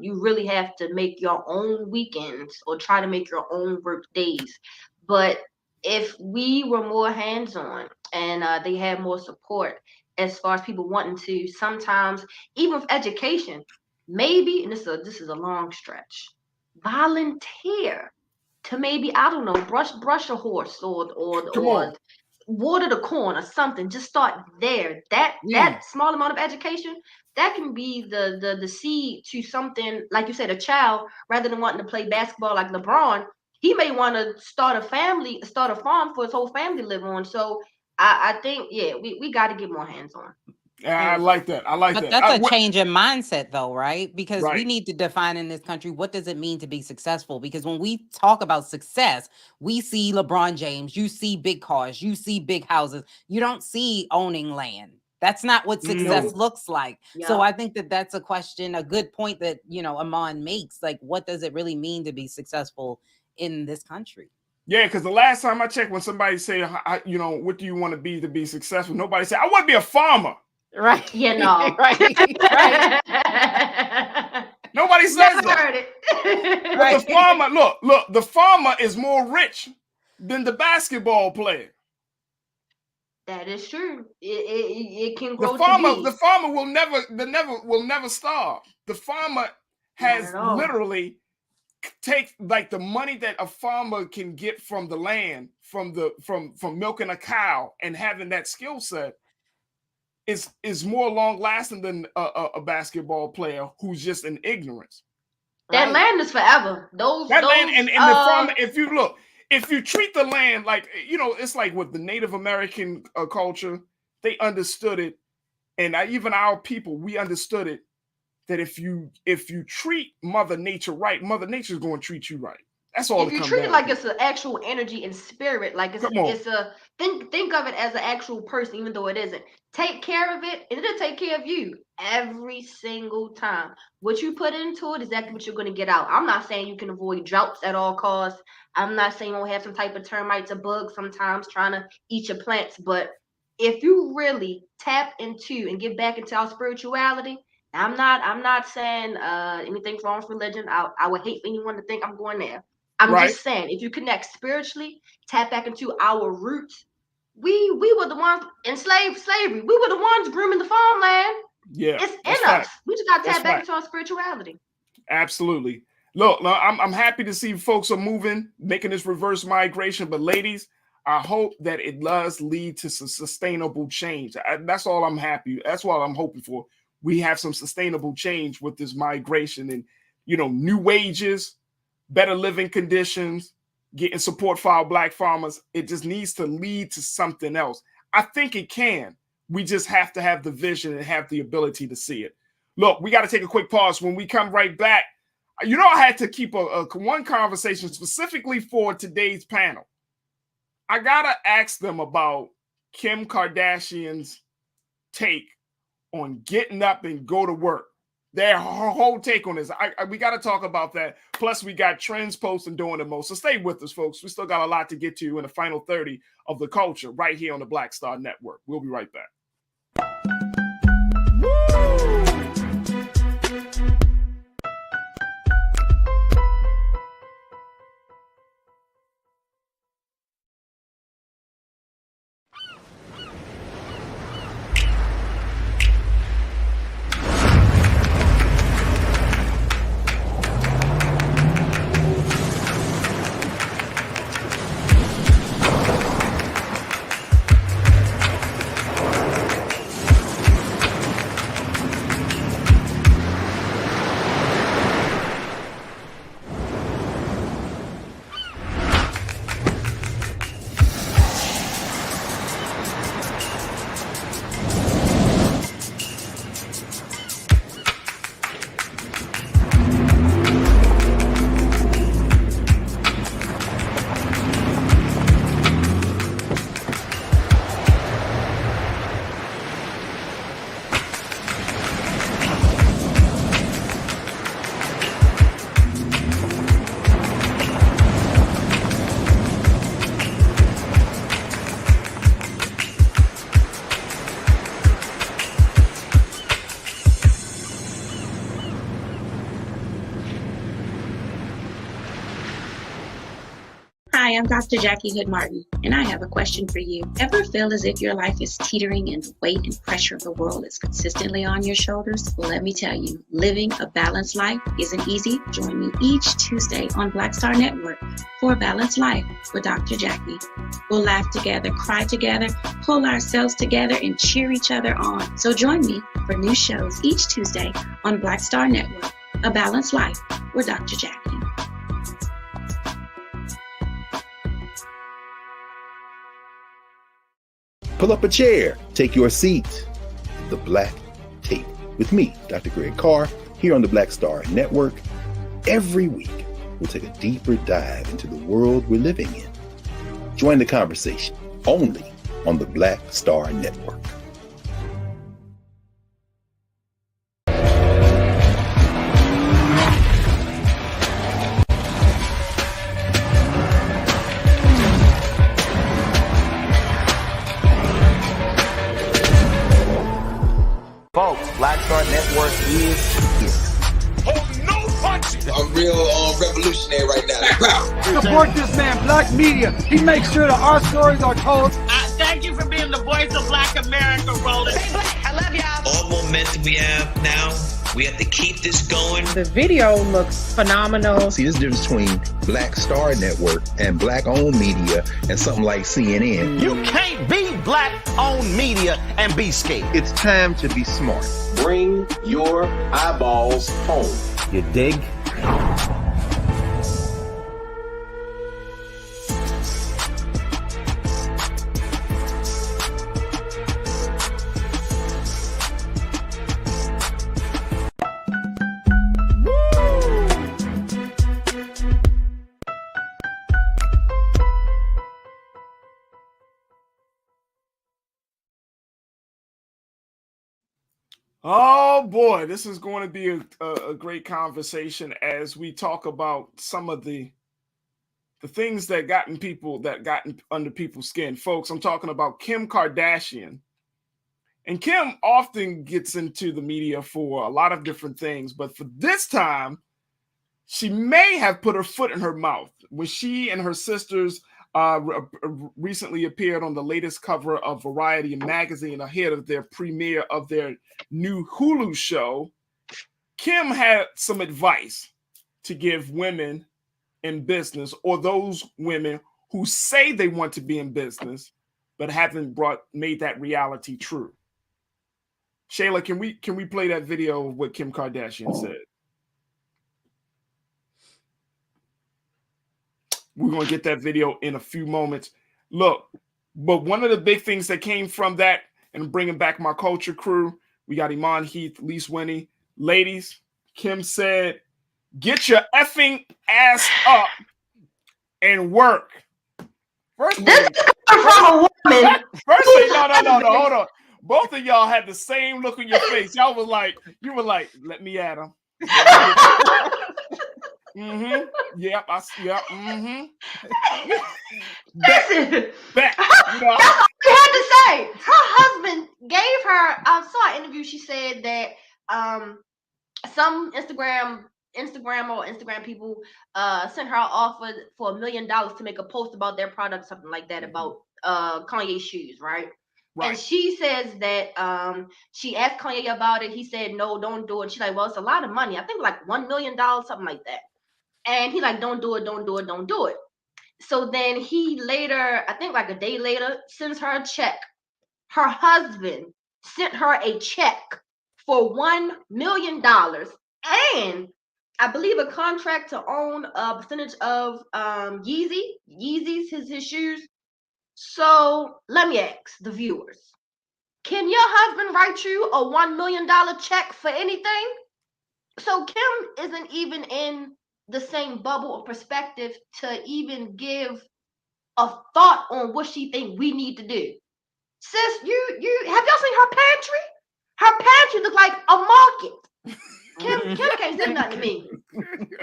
You really have to make your own weekends or try to make your own work days. But if we were more hands-on and they had more support as far as people wanting to, sometimes even with education, maybe, and this is a long stretch, volunteer to maybe, I don't know, brush a horse or water the corn or something. Just start there. That small amount of education, that can be the seed to something, like you said, a child, rather than wanting to play basketball like LeBron. He may want to start a farm for his whole family to live on. So I think, we got to get more hands on. I like that. But that's a change in mindset, though, right? Because we need to define in this country, what does it mean to be successful? Because when we talk about success, we see LeBron James, you see big cars, you see big houses. You don't see owning land. That's not what success looks like. Yeah. So I think that's a question, a good point that, Amon makes. Like, what does it really mean to be successful in this country? Yeah, because the last time I checked, when somebody say, what do you want to be successful? Nobody said, I want to be a farmer. Right. Yeah, no. Right. Nobody says that. Heard it. But the farmer, look, the farmer is more rich than the basketball player. That is true. It can grow. The farmer will never starve. The farmer has literally take like the money that a farmer can get from the land, from milking a cow and having that skill set. Is more long lasting than a basketball player who's just in ignorance. That land is forever. Land and the farmer. If you treat the land like it's like with the Native American culture, they understood it, and even our people, we understood it, that if you treat Mother Nature right, Mother Nature is going to treat you right. That's all. If you treat it like it's an actual energy and spirit, like it's a think of it as an actual person, even though it isn't. Take care of it, and it'll take care of you every single time. What you put into it is exactly what you're going to get out. I'm not saying you can avoid droughts at all costs. I'm not saying you won't have some type of termites or bugs sometimes trying to eat your plants. But if you really tap into and get back into our spirituality, I'm not saying anything wrong with religion. I would hate for anyone to think I'm going there. I'm just saying, if you connect spiritually, tap back into our roots. We were the ones in slavery. We were the ones grooming the farmland. Yeah, it's in us. We just got to tap back into our spirituality. Absolutely. Look, I'm happy to see folks are moving, making this reverse migration. But ladies, I hope that it does lead to some sustainable change. That's all I'm happy. That's what I'm hoping for. We have some sustainable change with this migration and, new wages, better living conditions, getting support for our Black farmers. It just needs to lead to something else. I think it can. We just have to have the vision and have the ability to see it. Look, we got to take a quick pause. When we come right back, I had to keep one conversation specifically for today's panel. I got to ask them about Kim Kardashian's take on getting up and go to work. Their whole take on this. We got to talk about that. Plus, we got trends posting doing the most. So stay with us, folks. We still got a lot to get to in the final 30 of the culture right here on the Black Star Network. We'll be right back. Hi, I'm Dr. Jackie Hood Martin, and I have a question for you. Ever feel as if your life is teetering and the weight and pressure of the world is consistently on your shoulders? Well, let me tell you, living a balanced life isn't easy. Join me each Tuesday on Black Star Network for A Balanced Life with Dr. Jackie. We'll laugh together, cry together, pull ourselves together, and cheer each other on. So join me for new shows each Tuesday on Black Star Network, A Balanced Life with Dr. Jackie. Pull up a chair, take your seat. The Black Tape with me, Dr. Greg Carr, here on the Black Star Network. Every week, we'll take a deeper dive into the world we're living in. Join the conversation only on the Black Star Network. Folks, Black Star Network is here. Oh, no punches! I'm real revolutionary right now. Support this man, Black Media. He makes sure that our stories are told. Thank you for being the voice of Black America, Roland. Hey, Black, I love y'all. All momentum we have now, we have to keep this going. The video looks phenomenal. See, this difference between Black Star Network and Black-owned media and something like CNN. You can't be Black-owned media and be scared. It's time to be smart. Bring your eyeballs home. You dig? Oh boy, this is going to be a great conversation as we talk about some of the things that gotten under people's skin. Folks, I'm talking about Kim Kardashian. And Kim often gets into the media for a lot of different things, but for this time, she may have put her foot in her mouth when she and her sisters recently appeared on the latest cover of Variety magazine ahead of their premiere of their new Hulu show. Kim had some advice to give women in business, or those women who say they want to be in business but haven't made that reality true. Shayla, can we play that video of what Kim Kardashian said? We're going to get that video in a few moments. Look, but one of the big things that came from that, and bringing back my culture crew, we got Iman Heath, Lise Winnie. Ladies, Kim said, get your effing ass up and work. First thing, no, hold on. Both of y'all had the same look on your face. You were like, let me at him. Mm-hmm. Yep. Mm-hmm. Back. That's all she had to say. Her husband gave her. I saw an interview. She said that some Instagram people sent her an offer for $1 million to make a post about their product, something like that, about Kanye shoes, right? And she says that she asked Kanye about it. He said, no, don't do it. She's like, well, it's a lot of money. I think like $1 million, something like that. And he's like, don't do it. So then he later, I think like a day later, sends her a check. Her husband sent her a check for $1 million and I believe a contract to own a percentage of Yeezys, his shoes. So let me ask the viewers, can your husband write you a $1 million check for anything? So Kim isn't even in the same bubble or perspective to even give a thought on what she think we need to do. Sis, you have y'all seen her pantry? Her pantry looks like a market. Kim can't say nothing to me.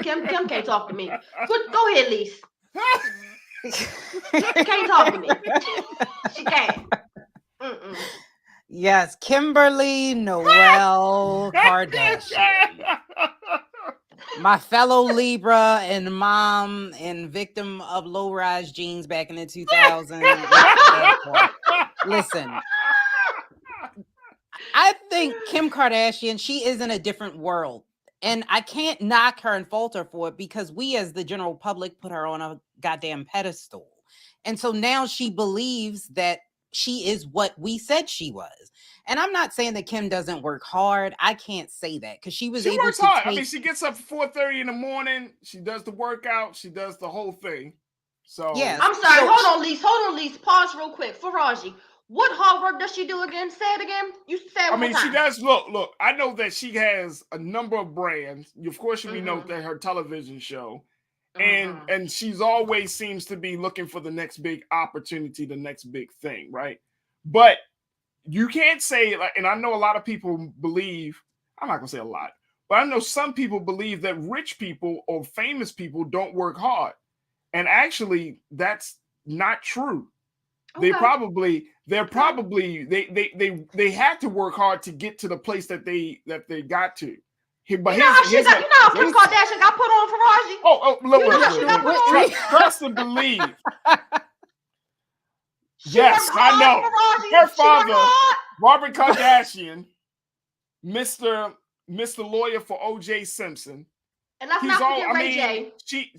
Kim can't talk to me. Go ahead, Lise. She can't talk to me. She can't. Mm-mm. Yes, Kimberly Noel Kardashian. my fellow Libra and mom and victim of low-rise jeans back in the 2000s. Listen, I think Kim Kardashian, she is in a different world. And I can't knock her and fault her for it because we as the general public put her on a goddamn pedestal. And so now she believes that she is what we said she was. And I'm not saying that Kim doesn't work hard. I can't say that because she was able works to hard. I mean, she gets up 4:30 in the morning. She does the workout. She does the whole thing. So yes. I'm sorry. Hold on, Lise. Pause real quick. Farajii, what hard work does she do again? Say it again. You say it one more time. She does. Look. I know that she has a number of brands. Of course, we know that her television show, and she's always seems to be looking for the next big opportunity, the next big thing, right? But you can't say, and I know a lot of people believe. I'm not gonna say a lot, but I know some people believe that rich people or famous people don't work hard, and actually, that's not true. Okay. They had to work hard to get to the place that they got to. But Kim Kardashian got put on Farajii. Look, trust and believe. Yes, I know. Her father, Robert Kardashian, Mr. Lawyer for O.J. Simpson. And let's not forget Ray J.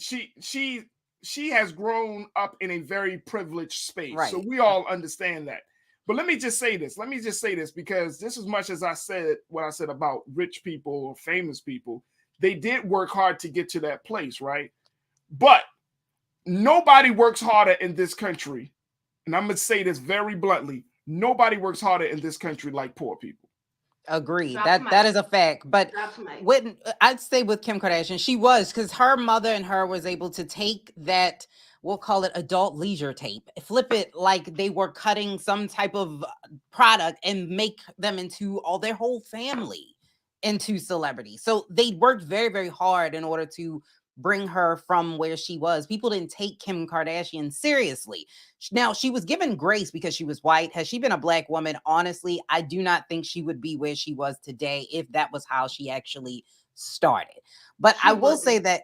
She has grown up in a very privileged space. Right. So we all understand that. But let me just say this. Because just as much as I said what I said about rich people or famous people, they did work hard to get to that place, right? But nobody works harder in this country. And I'm going to say this very bluntly. Nobody works harder in this country like poor people. Agreed. That is a fact. But when I'd say with Kim Kardashian, she was, because her mother and her was able to take that, we'll call it adult leisure tape, flip it like they were cutting some type of product and make them into their whole family into celebrity. So they worked very, very hard in order to bring her from where she was. People didn't take Kim Kardashian seriously. Now, she was given grace because she was white. Has she been a black woman? Honestly, I do not think she would be where she was today if that was how she actually started. But I will say that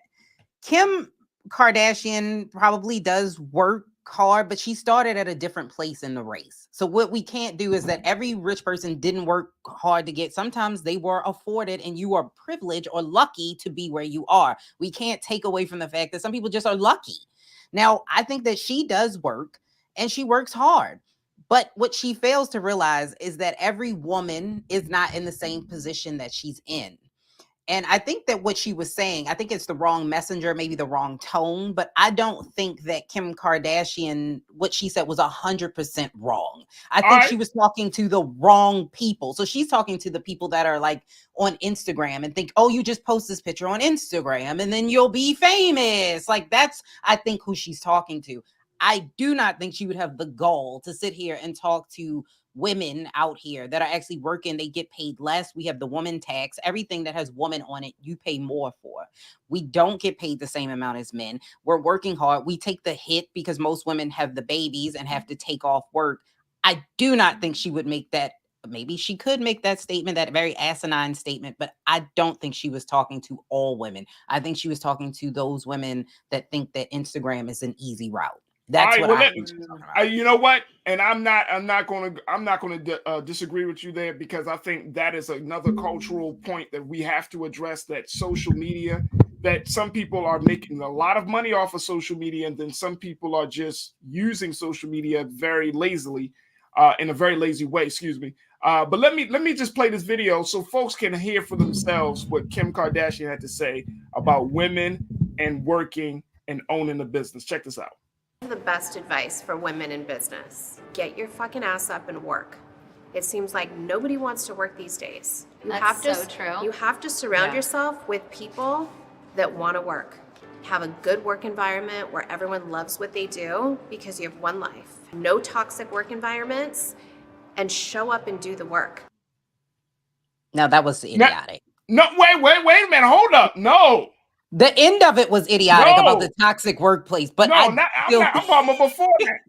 Kim Kardashian probably does work hard, but she started at a different place in the race. So what we can't do is that every rich person didn't work hard to get. Sometimes they were afforded and you are privileged or lucky to be where you are. We can't take away from the fact that some people just are lucky. Now, I think that she does work and she works hard. But what she fails to realize is that every woman is not in the same position that she's in. And I think that what she was saying, I think it's the wrong messenger, maybe the wrong tone, but I don't think that Kim Kardashian, what she said was 100% wrong. I think she was talking to the wrong people. So she's talking to the people that are like on Instagram and think, oh, you just post this picture on Instagram and then you'll be famous. Like that's, I think, who she's talking to. I do not think she would have the gall to sit here and talk to women out here that are actually working. They get paid less. We have the woman tax. Everything that has woman on it, you pay more for. We don't get paid the same amount as men. We're working hard. We take the hit because most women have the babies and have to take off work. I do not think she would make that. Maybe she could make that statement, that very asinine statement, but I don't think she was talking to all women. I think she was talking to those women that think that Instagram is an easy route. That's what I think. You know what? And I'm not going to disagree with you there, because I think that is another cultural point that we have to address, that social media, that some people are making a lot of money off of social media, and then some people are just using social media very lazily, in a very lazy way, excuse me. But let me just play this video so folks can hear for themselves what Kim Kardashian had to say about women and working and owning a business. Check this out. The best advice for women in business: get your fucking ass up and work. It seems like nobody wants to work these days. That's so true. You have to surround yourself with people that want to work. Have a good work environment where everyone loves what they do, because you have one life. No toxic work environments, and show up and do the work. Now that was idiotic. No, wait a minute. Hold up. No. The end of it was idiotic about the toxic workplace. But I'm talking about before that.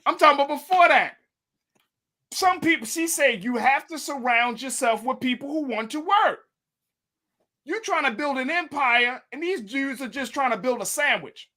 I'm talking about before that. Some people, she said, you have to surround yourself with people who want to work. You're trying to build an empire, and these dudes are just trying to build a sandwich.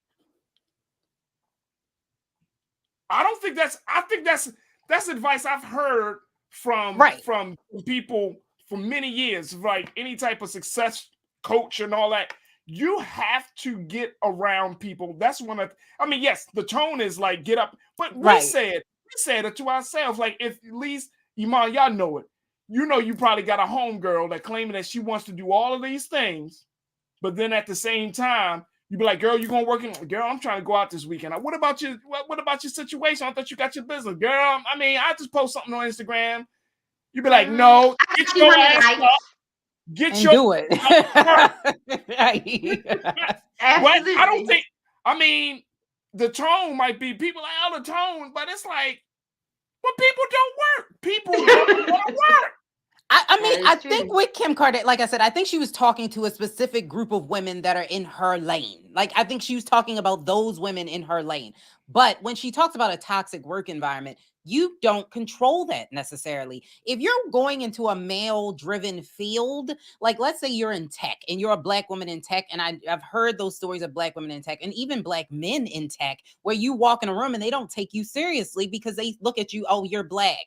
I think that's advice I've heard from people for many years, right? Any type of success coach and all that. You have to get around people. That's one of, I mean, yes, the tone is like get up, but we said it to ourselves. Like, if at least Iman, y'all know it. You know, you probably got a homegirl that claiming that she wants to do all of these things, but then at the same time, you be like, girl, you gonna work in? Girl, I'm trying to go out this weekend. What about you? What about your situation? I thought you got your business, girl. I mean, I just post something on Instagram. You be like, no, get your ass up. Get your do it. Well, I don't think. I mean, the tone might be people like, oh, the tone, but it's like, but people don't work. People don't want to work. I mean, I think with Kim Kardashian, like I said, I think she was talking to a specific group of women that are in her lane. Like, I think she was talking about those women in her lane. But when she talks about a toxic work environment, you don't control that necessarily. If you're going into a male-driven field, like let's say you're in tech and you're a Black woman in tech, and I've heard those stories of Black women in tech and even Black men in tech, where you walk in a room and they don't take you seriously because they look at you, oh, you're Black.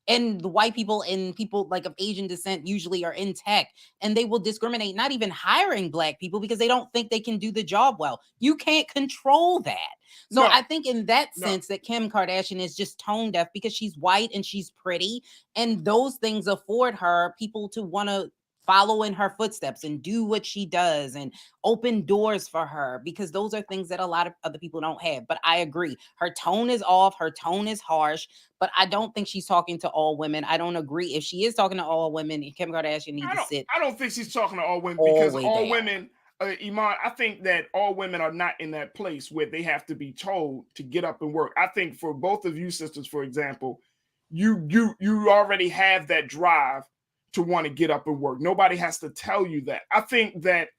And the white people and people like of Asian descent usually are in tech, and they will discriminate, not even hiring Black people because they don't think they can do the job well. You can't control that. So I think in that sense that Kim Kardashian is just tone deaf because she's white and she's pretty, and those things afford her people to want to follow in her footsteps and do what she does and open doors for her, because those are things that a lot of other people don't have. But I agree, her tone is off, her tone is harsh, but I don't think she's talking to all women. I don't agree. If she is talking to all women, Kim Kardashian needs to sit. I don't think she's talking to all women because all women, Iman, I think that all women are not in that place where they have to be told to get up and work. I think for both of you sisters, for example, you already have that drive to want to get up and work. Nobody has to tell you that. I think that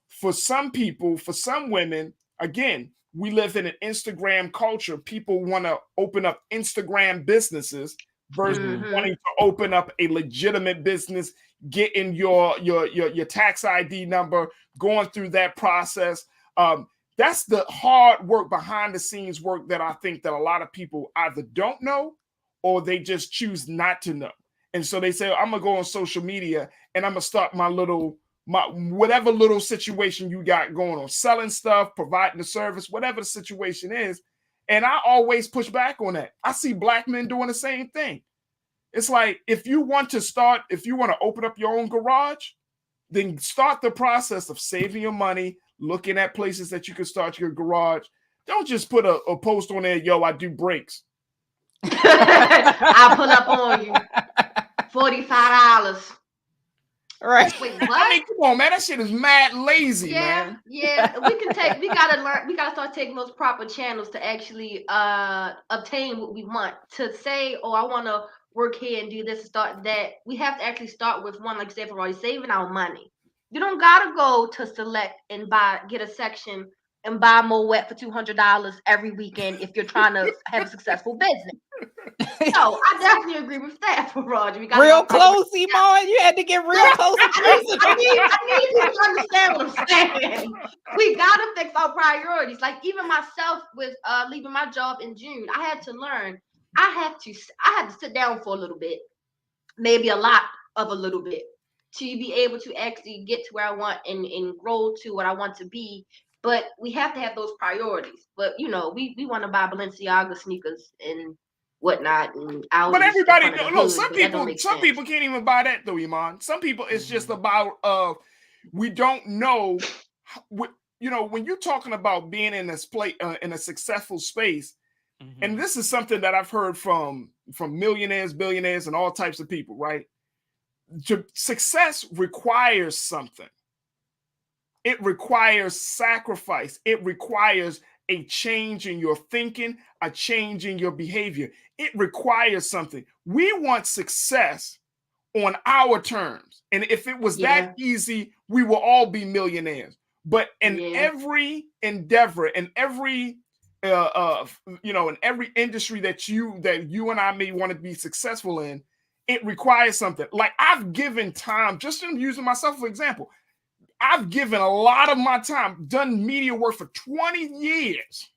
for some people, for some women, again, we live in an Instagram culture. People want to open up Instagram businesses versus wanting to open up a legitimate business, getting your tax ID number, going through that process. That's the hard work, behind the scenes work that I think that a lot of people either don't know or they just choose not to know. And so they say, I'm gonna go on social media and I'm gonna start my whatever little situation you got going on, selling stuff, providing the service, whatever the situation is. And I always push back on that. I see Black men doing the same thing. It's like, if you want to open up your own garage, then start the process of saving your money, looking at places that you can start your garage. Don't just put a post on there, yo, I do brakes. I'll pull up on you. $45. Right. Wait, what? I mean, come on, man. That shit is mad lazy, man. Yeah. We gotta start taking those proper channels to actually obtain what we want. To say, oh, I want to work here and do this and start that. We have to actually start with one, like you said, Farajii, saving our money. You don't gotta go to Select and get a section and buy more wet for $200 every weekend if you're trying to have a successful business. No, I definitely agree with that, Farajii. Real close, Iman. You had to get real close. I need you to understand what I'm saying. We gotta fix our priorities. Like, even myself with leaving my job in June, I had to learn. I had to sit down for a little bit, maybe a little bit, to be able to actually get to where I want and grow to what I want to be. But we have to have those priorities. But we want to buy Balenciaga sneakers and whatnot, and but everybody, no, some people can't even buy that though, Iman. Some people, it's just about we don't know. When you're talking about being in this place, in a successful space, and this is something that I've heard from millionaires, billionaires, and all types of people, right? Success requires something. It requires sacrifice. It requires a change in your thinking, a change in your behavior. It requires something. We want success on our terms. And if it was that easy, we will all be millionaires. But in every endeavor, in every in every industry that you and I may want to be successful in, it requires something. Like, I've given time, just in using myself for example. I've given a lot of my time, done media work for 20 years,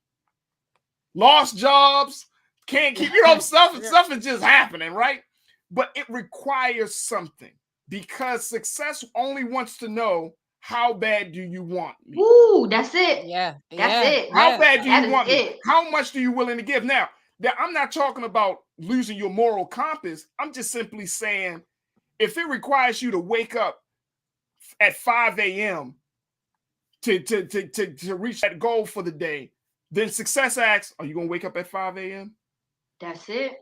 lost jobs, can't keep, stuff is just happening, right? But it requires something, because success only wants to know, how bad do you want me? Ooh, that's it. Yeah. That's it. How bad do you want me? It. How much are you willing to give? Now, I'm not talking about losing your moral compass. I'm just simply saying, if it requires you to wake up at 5 a.m. to reach that goal for the day, then success asks, are you going to wake up at 5 a.m.? That's it.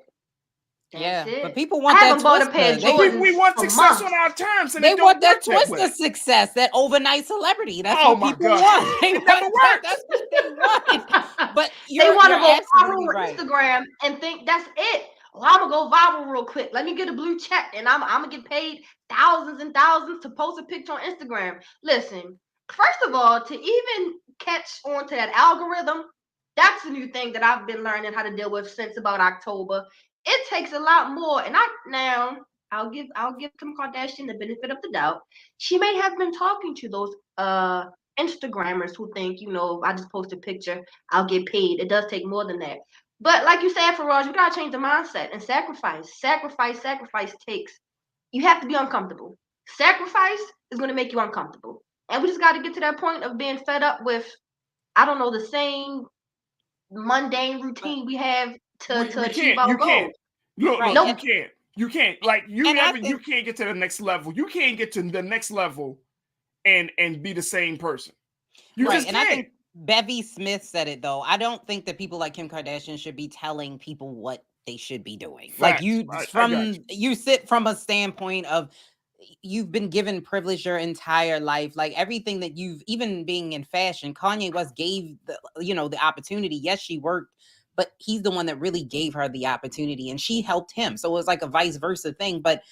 Yeah, That's it. but people want that twister. We want success on our terms, and they want that twister success, that overnight celebrity. That's what people want. They it never works. That's what they want. But they want to go viral on Instagram and think that's it. Well, I'm gonna go viral real quick. Let me get a blue check, and I'm gonna get paid thousands and thousands to post a picture on Instagram. Listen, first of all, to even catch on to that algorithm, that's a new thing that I've been learning how to deal with since about October. It takes a lot more, and I'll give Kim Kardashian the benefit of the doubt. She may have been talking to those Instagrammers who think, I just post a picture, I'll get paid. It does take more than that. But like you said, Farajii, you gotta change the mindset and sacrifice. Sacrifice takes. You have to be uncomfortable. Sacrifice is going to make you uncomfortable, and we just got to get to that point of being fed up with, I don't know, the same mundane routine we have to achieve our goals. Look, you can't. Like you can't get to the next level. You can't get to the next level and be the same person. You just can't. I think Bevy Smith said it though. I don't think that people like Kim Kardashian should be telling people what they should be doing. Facts. Like you sit from a standpoint of, you've been given privilege your entire life. Like everything that you've, even being in fashion, Kanye West gave the opportunity. Yes, she worked, but he's the one that really gave her the opportunity, and she helped him. So it was like a vice versa thing. But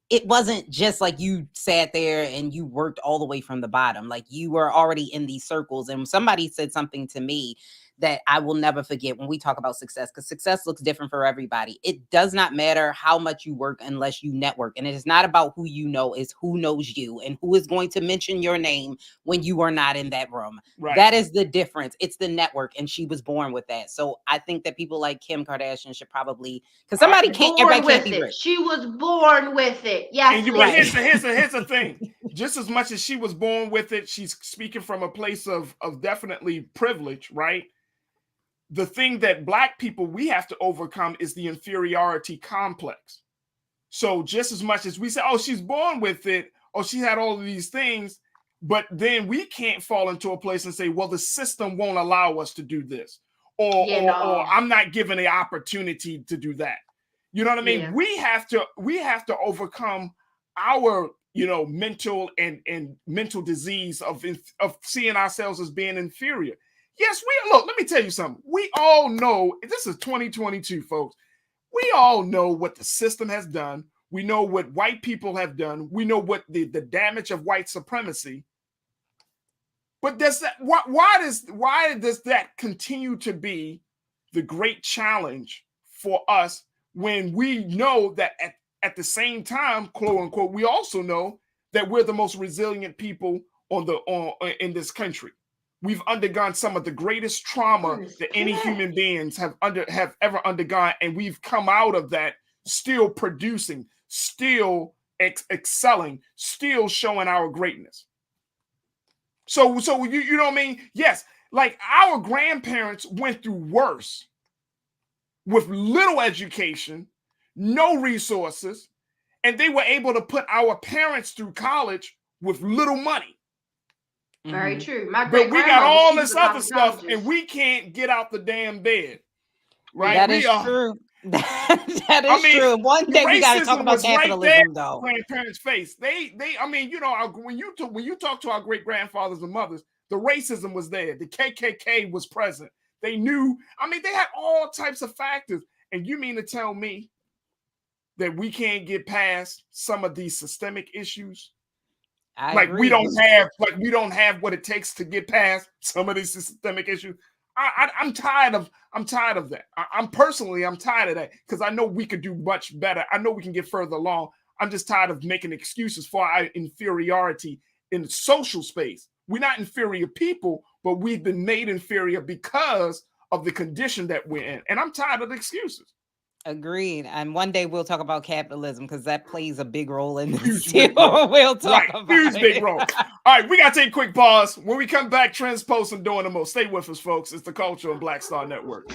it wasn't just like you sat there and you worked all the way from the bottom. Like you were already in these circles. And somebody said something to me that I will never forget when we talk about success, because success looks different for everybody. It does not matter how much you work unless you network. And it is not about who you know, it's who knows you and who is going to mention your name when you are not in that room. Right. That is the difference. It's the network. And she was born with that. So I think that people like Kim Kardashian should probably, because everybody can't be rich. She was born with it. Yes. Here's the thing. Just as much as she was born with it, she's speaking from a place of definitely privilege, right? The thing that Black people, we have to overcome is the inferiority complex. So just as much as we say, oh, she's born with it, or she had all of these things, but then we can't fall into a place and say, well, the system won't allow us to do this, or I'm not given the opportunity to do that. You know what I mean? Yeah. We have to overcome our mental and mental disease of seeing ourselves as being inferior. Yes, look, let me tell you something. We all know, this is 2022, folks. We all know what the system has done. We know what white people have done. We know what the damage of white supremacy. But why does that continue to be the great challenge for us when we know that at the same time, quote unquote, we also know that we're the most resilient people in this country? We've undergone some of the greatest trauma that any human beings have ever undergone, and we've come out of that still producing, still excelling, still showing our greatness. So you know what I mean? Yes, like our grandparents went through worse with little education, no resources, and they were able to put our parents through college with little money. Very true. But we got all this other stuff, and we can't get out the damn bed. Right? That is true. That is true. One day we got to talk about capitalism, though. Grandparents' face. When you talk to our great grandfathers and mothers, the racism was there. The KKK was present. They knew. They had all types of factors. And you mean to tell me that we can't get past some of these systemic issues? We don't have what it takes to get past some of these systemic issues. I'm tired of that. I'm tired of that, because I know we could do much better. I know we can get further along. I'm just tired of making excuses for our inferiority in the social space. We're not inferior people, but we've been made inferior because of the condition that we're in. And I'm tired of the excuses. Agreed. And one day we'll talk about capitalism because that plays a big role in this Huge too. big role. We'll talk Right. about Huge it. big role. All right, we got to take a quick pause. When we come back, Trends Post and Doing the Most. Stay with us, folks. It's the Culture on Black Star Network.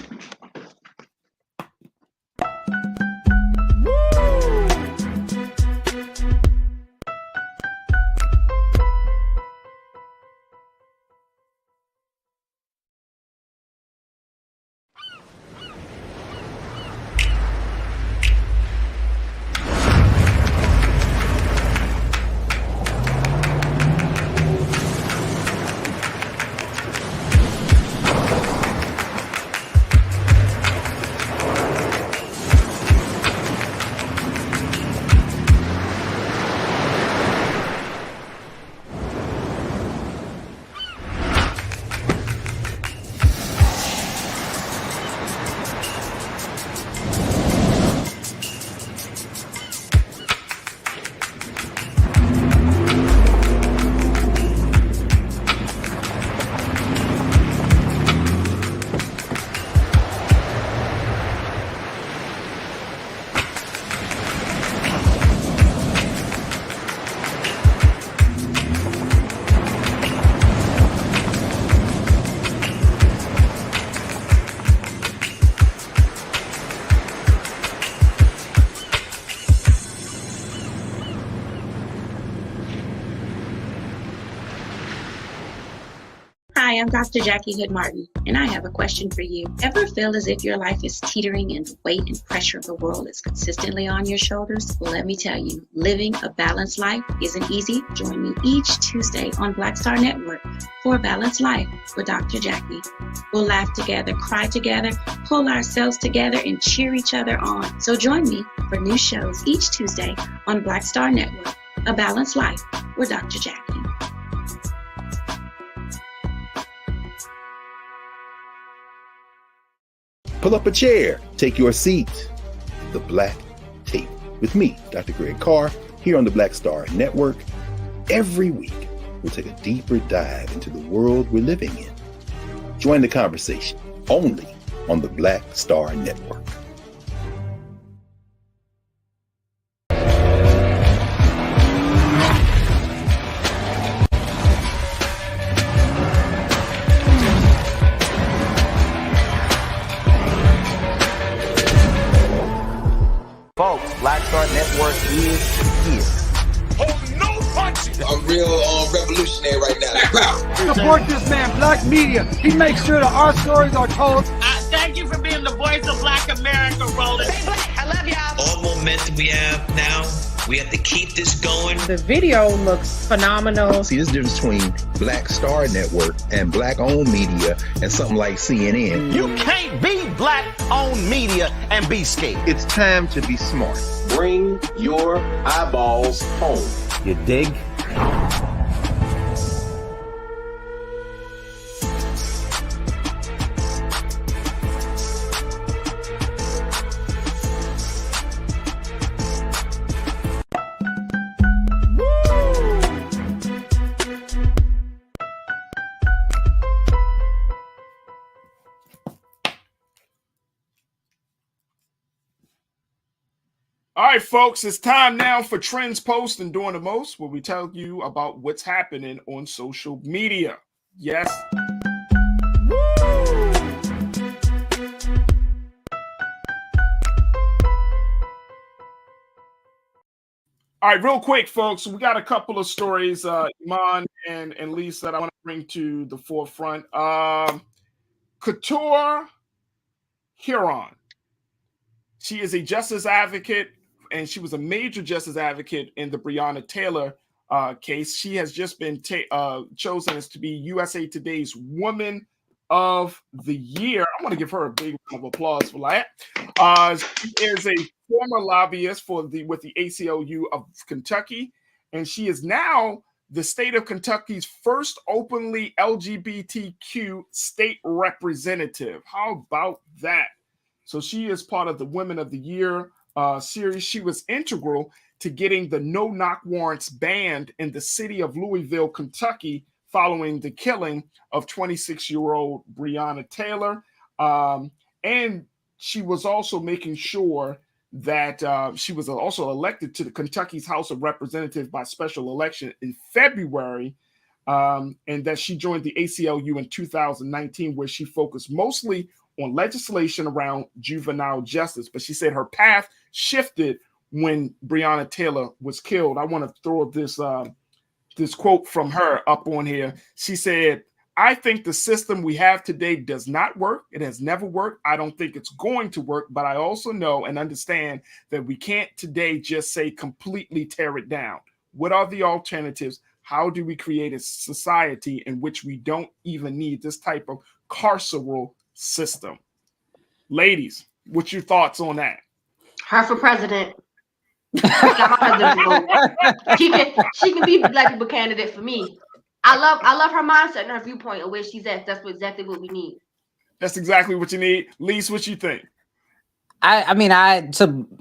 Hi, I'm Dr. Jackie Hood Martin, and I have a question for you. Ever feel as if your life is teetering and the weight and pressure of the world is consistently on your shoulders? Well, let me tell you, living a balanced life isn't easy. Join me each Tuesday on Black Star Network for a Balanced Life with Dr. Jackie. We'll laugh together, cry together, pull ourselves together, and cheer each other on. So join me for new shows each Tuesday on Black Star Network, A Balanced Life with Dr. Jackie. Pull up a chair, take your seat. The Black Tape with me, Dr. Greg Carr, here on the Black Star Network. Every week, we'll take a deeper dive into the world we're living in. Join the conversation only on the Black Star Network. Folks, Black Star Network is here. Oh, no punches! I'm real revolutionary right now. Support this man, Black Media. He makes sure that our stories are told. Thank you for being the voice of Black America, Roland. Stay black. I love y'all. All momentum we have now, we have to keep this going. The video looks phenomenal. See, there's a difference between Black Star Network and Black-owned media and something like CNN. You can't be Black-owned media and be scared. It's time to be smart. Bring your eyeballs home. You dig? All right, folks, it's time now for Trends Post and Doing the Most, where we tell you about what's happening on social media. Yes. All right, real quick, folks, we got a couple of stories, Iman and Lisa, that I want to bring to the forefront. Couture Huron. She is a justice advocate, and she was a major justice advocate in the Breonna Taylor case. She has just been chosen as to be USA Today's Woman of the Year. I want to give her a big round of applause for that. She is a former lobbyist with the ACLU of Kentucky, and she is now the state of Kentucky's first openly LGBTQ state representative. How about that? So she is part of the Women of the Year series. She was integral to getting the no-knock warrants banned in the city of Louisville, Kentucky, following the killing of 26-year-old Breonna Taylor. And she was also making sure that she was also elected to the Kentucky's House of Representatives by special election in February, and that she joined the ACLU in 2019, where she focused mostly on legislation around juvenile justice. But she said her path shifted when Breonna Taylor was killed. I want to throw this quote from her up on here. She said, "I think the system we have today does not work. It has never worked. I don't think it's going to work, but I also know and understand that we can't today just say completely tear it down. What are the alternatives? How do we create a society in which we don't even need this type of carceral system?" Ladies, what's your thoughts on that? Her for president. Got my president's vote. She can be the black people candidate for me. I love her mindset and her viewpoint of where she's at. That's exactly what we need. That's exactly what you need. Lise, what you think? I mean, I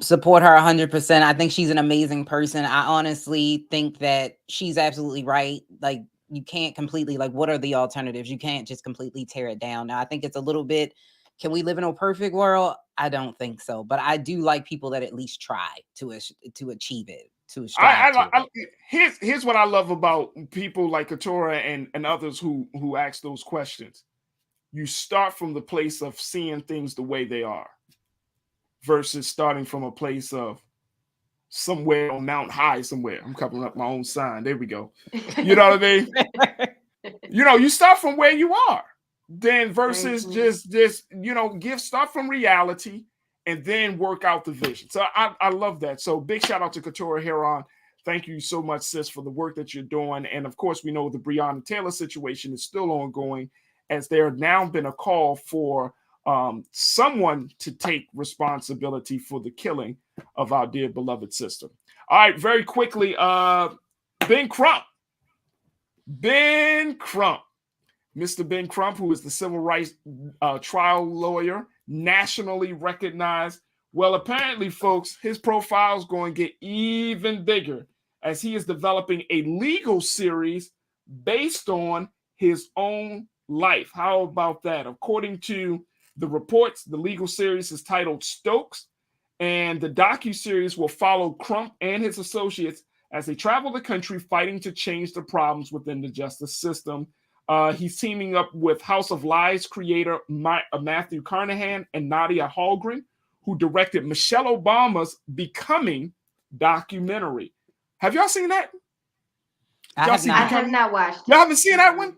support her 100%. I think she's an amazing person. I honestly think that she's absolutely right. Like, you can't completely, like, what are the alternatives? You can't just completely tear it down. Now, I think it's a little bit, can we live in a perfect world? I don't think so. But I do like people that at least try to achieve it. Here's what I love about people like Katora and others who ask those questions. You start from the place of seeing things the way they are versus starting from a place of somewhere on Mount High somewhere. I'm covering up my own sign. There we go. You know what I mean? You start from where you are then versus just start from reality and then work out the vision. So I love that. So big shout out to Katora Heron. Thank you so much, sis, for the work that you're doing. And of course, we know the Breonna Taylor situation is still ongoing, as there have now been a call for someone to take responsibility for the killing of our dear beloved sister. All right, very quickly, Ben Crump. Mr. Ben Crump, who is the civil rights trial lawyer, nationally recognized. Well, apparently, folks, his profile is going to get even bigger as he is developing a legal series based on his own life. How about that? According to the reports, the legal series is titled Stokes, and the docuseries will follow Crump and his associates as they travel the country fighting to change the problems within the justice system. He's teaming up with House of Lies creator Matthew Carnahan and Nadia Hallgren, who directed Michelle Obama's Becoming documentary. Have y'all seen that? I have not watched it. Y'all haven't seen that one?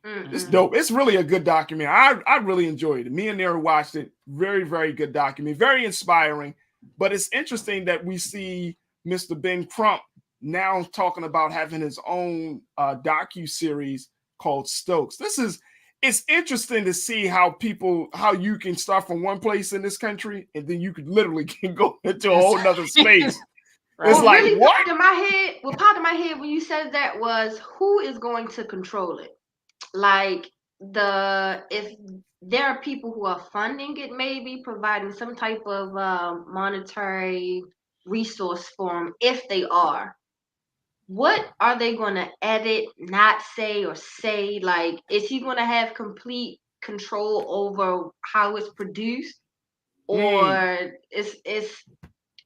Mm-mm. It's dope. It's really a good documentary. I really enjoyed it. Me and Nara watched it. Very, very good documentary. Very inspiring. But it's interesting that we see Mr. Ben Crump now talking about having his own docuseries called Stokes. It's interesting to see how you can start from one place in this country and then you could literally can go into a whole nother space. Right. It's like, really what? What popped in my head when you said that was, who is going to control it? Like, if there are people who are funding it, maybe providing some type of monetary resource for them, if they are, what are they going to edit, not say, or say? Like, is he going to have complete control over how it's produced? Or are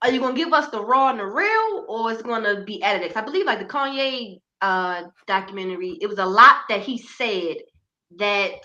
you going to give us the raw and the real, or it's going to be edited? 'Cause I believe like the Kanye documentary, it was a lot that he said that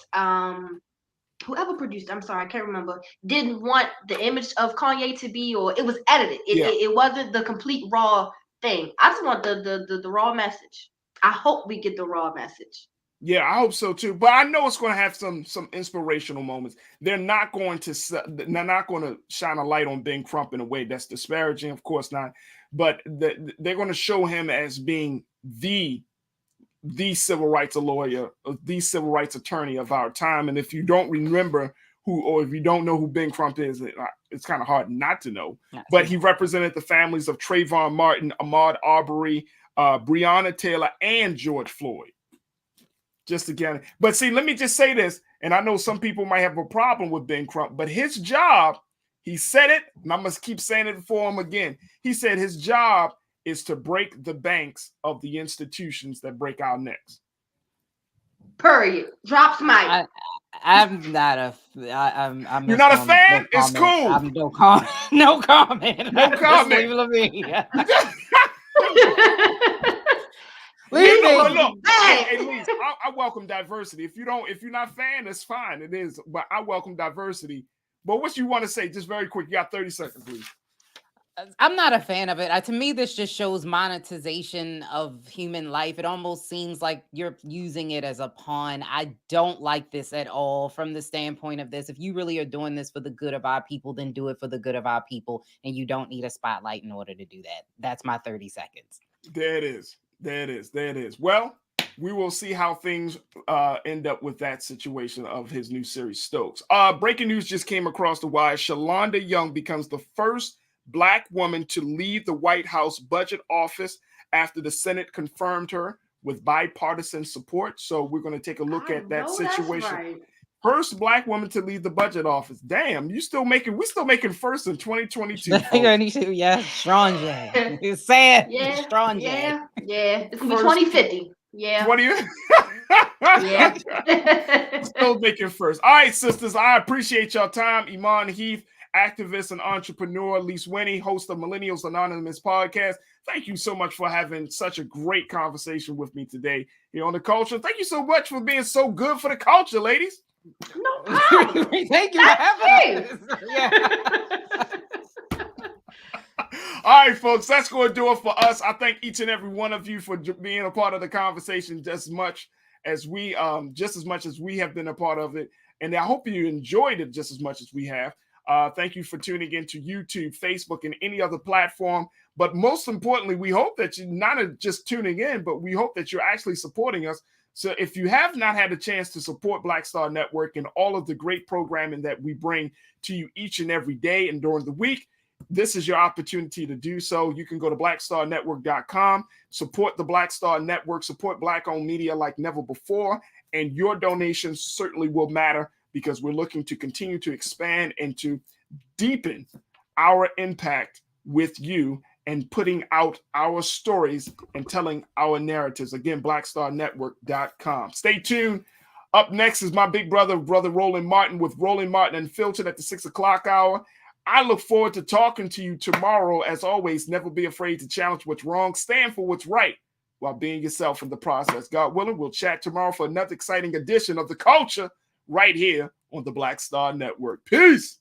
whoever produced, I'm sorry, I can't remember, didn't want the image of Kanye to be, or it was edited. It wasn't the complete raw thing. I just want the raw message. I hope we get the raw message. Yeah, I hope so too. But I know it's going to have some inspirational moments. They're not going to shine a light on Ben Crump in a way that's disparaging, of course not. But they're going to show him as being the civil rights lawyer, the civil rights attorney of our time. And if you don't remember if you don't know who Ben Crump is, it's kind of hard not to know. But he represented the families of Trayvon Martin, Ahmaud Arbery, Breonna Taylor, and George Floyd. Just again, but see, let me just say this, and I know some people might have a problem with Ben Crump, but his job, he said it, and I must keep saying it for him again. He said his job is to break the banks of the institutions that break our necks. Period. Drops mic. I'm not a. I'm You're not a fan? It's cool. I'm no comment. No comment. No comment. Leave it to me. Leave it. Look, hey, Lise, I welcome diversity. If you're not a fan, that's fine. It is, but I welcome diversity. But what you want to say, just very quick. You got 30 seconds, please. I'm not a fan of it. To me, this just shows monetization of human life. It almost seems like you're using it as a pawn. I don't like this at all from the standpoint of this. If you really are doing this for the good of our people, then do it for the good of our people. And you don't need a spotlight in order to do that. That's my 30 seconds. There it is. There it is. There it is. Well, we will see how things end up with that situation of his new series, Stokes. Breaking news just came across the wire. Shalonda Young becomes the first Black woman to lead the White House budget office after the Senate confirmed her with bipartisan support. So we're going to take a look at that situation. Right. First Black woman to lead the budget office. Damn, we're still making first in 2022. Yeah, strong J. It's sad. Yeah, strong J. Yeah. It's gonna be 2050. Yeah. 20. Yeah. Still making first. All right, sisters. I appreciate your time. Iman Heath, activist and entrepreneur. Lise Winnie, host of Millennials Anonymous podcast. Thank you so much for having such a great conversation with me today here on The Culture. Thank you so much for being so good for the culture, ladies. No problem. Thank you for having us. Yeah. All right, folks, that's going to do it for us. I thank each and every one of you for being a part of the conversation just as much as we have been a part of it. And I hope you enjoyed it just as much as we have. Thank you for tuning in to YouTube, Facebook, and any other platform. But most importantly, we hope that you're not just tuning in, but we hope that you're actually supporting us. So if you have not had a chance to support Black Star Network and all of the great programming that we bring to you each and every day and during the week, this is your opportunity to do so. You can go to blackstarnetwork.com, support the Black Star Network, support Black-owned media like never before, and your donations certainly will matter because we're looking to continue to expand and to deepen our impact with you and putting out our stories and telling our narratives. Again, blackstarnetwork.com. Stay tuned. Up next is my big brother Roland Martin with Roland Martin Unfiltered at the 6 o'clock hour. I look forward to talking to you tomorrow. As always, never be afraid to challenge what's wrong. Stand for what's right while being yourself in the process. God willing, we'll chat tomorrow for another exciting edition of The Culture right here on the Black Star Network. Peace.